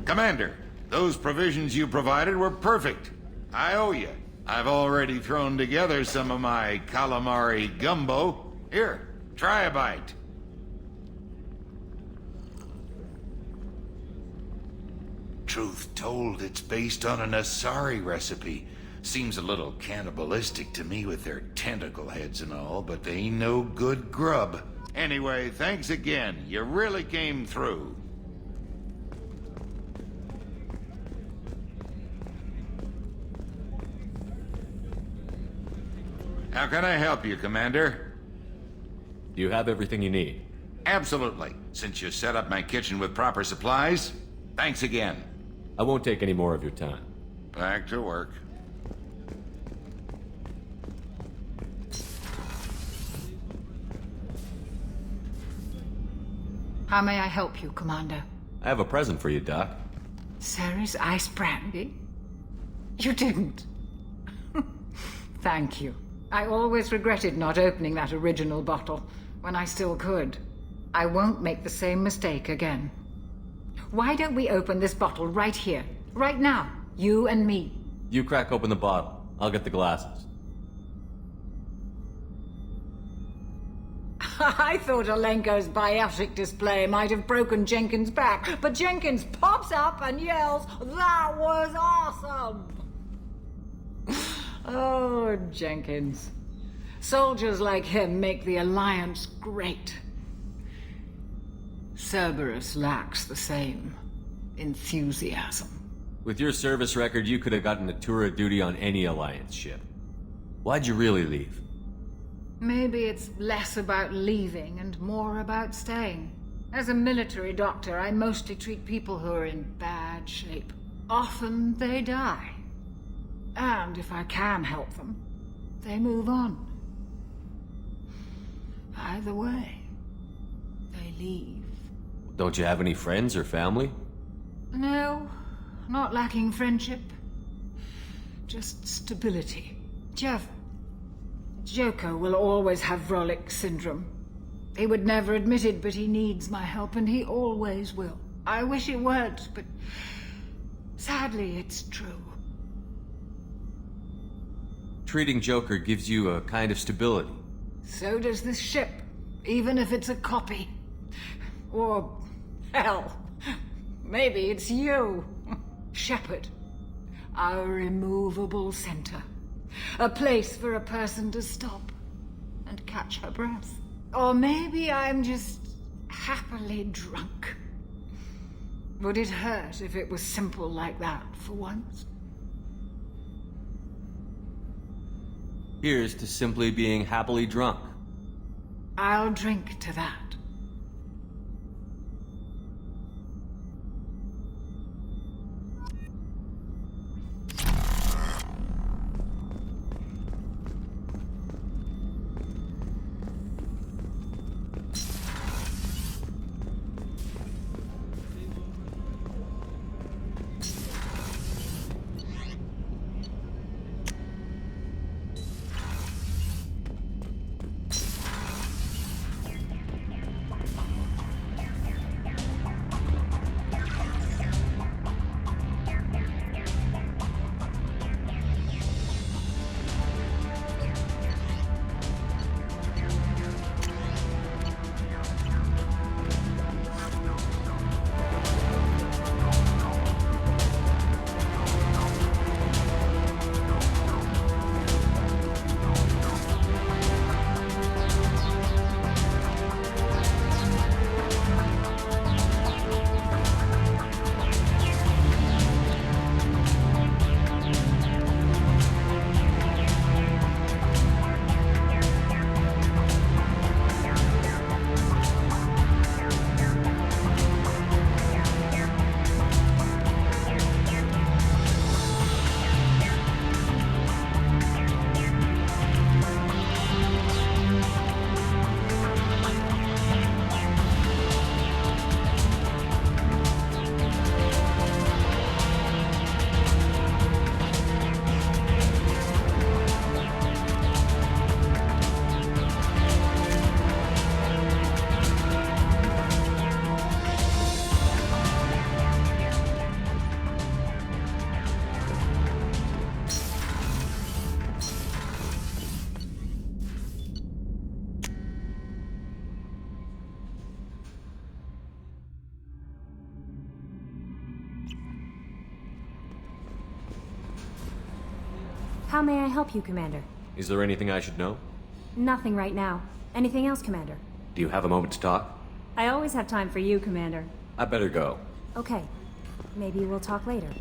Commander, those provisions you provided were perfect. I owe you. I've already thrown together some of my calamari gumbo. Here, try a bite. Truth told, it's based on an Asari recipe. Seems a little cannibalistic to me with their tentacle heads and all, but they ain't no good grub. Anyway, thanks again. You really came through. How can I help you, Commander? Do you have everything you need? Absolutely. Since you set up my kitchen with proper supplies, thanks again. I won't take any more of your time. Back to work. How may I help you, Commander? I have a present for you, Doc. Ceres ice brandy? You didn't. Thank you. I always regretted not opening that original bottle when I still could. I won't make the same mistake again. Why don't we open this bottle right here, right now, you and me? You crack open the bottle. I'll get the glasses. I thought Alenko's biotic display might have broken Jenkins' back, but Jenkins pops up and yells, "That was awesome!" Oh, Jenkins. Soldiers like him make the Alliance great. Cerberus lacks the same enthusiasm. With your service record, you could have gotten a tour of duty on any Alliance ship. Why'd you really leave? Maybe it's less about leaving and more about staying. As a military doctor, I mostly treat people who are in bad shape. Often they die. And if I can help them, they move on. Either way, they leave. Don't you have any friends or family? No, not lacking friendship. Just stability. Joko will always have Vrolik syndrome. He would never admit it, but he needs my help, and he always will. I wish it weren't, but sadly it's true. Treating Joker gives you a kind of stability. So does this ship, even if it's a copy. Or, hell, maybe it's you, Shepard. Our immovable center. A place for a person to stop and catch her breath. Or maybe I'm just happily drunk. Would it hurt if it was simple like that for once? Here's to simply being happily drunk. I'll drink to that. How may I help you, Commander? Is there anything I should know? Nothing right now. Anything else, Commander? Do you have a moment to talk? I always have time for you, Commander. I better go. Okay. Maybe we'll talk later.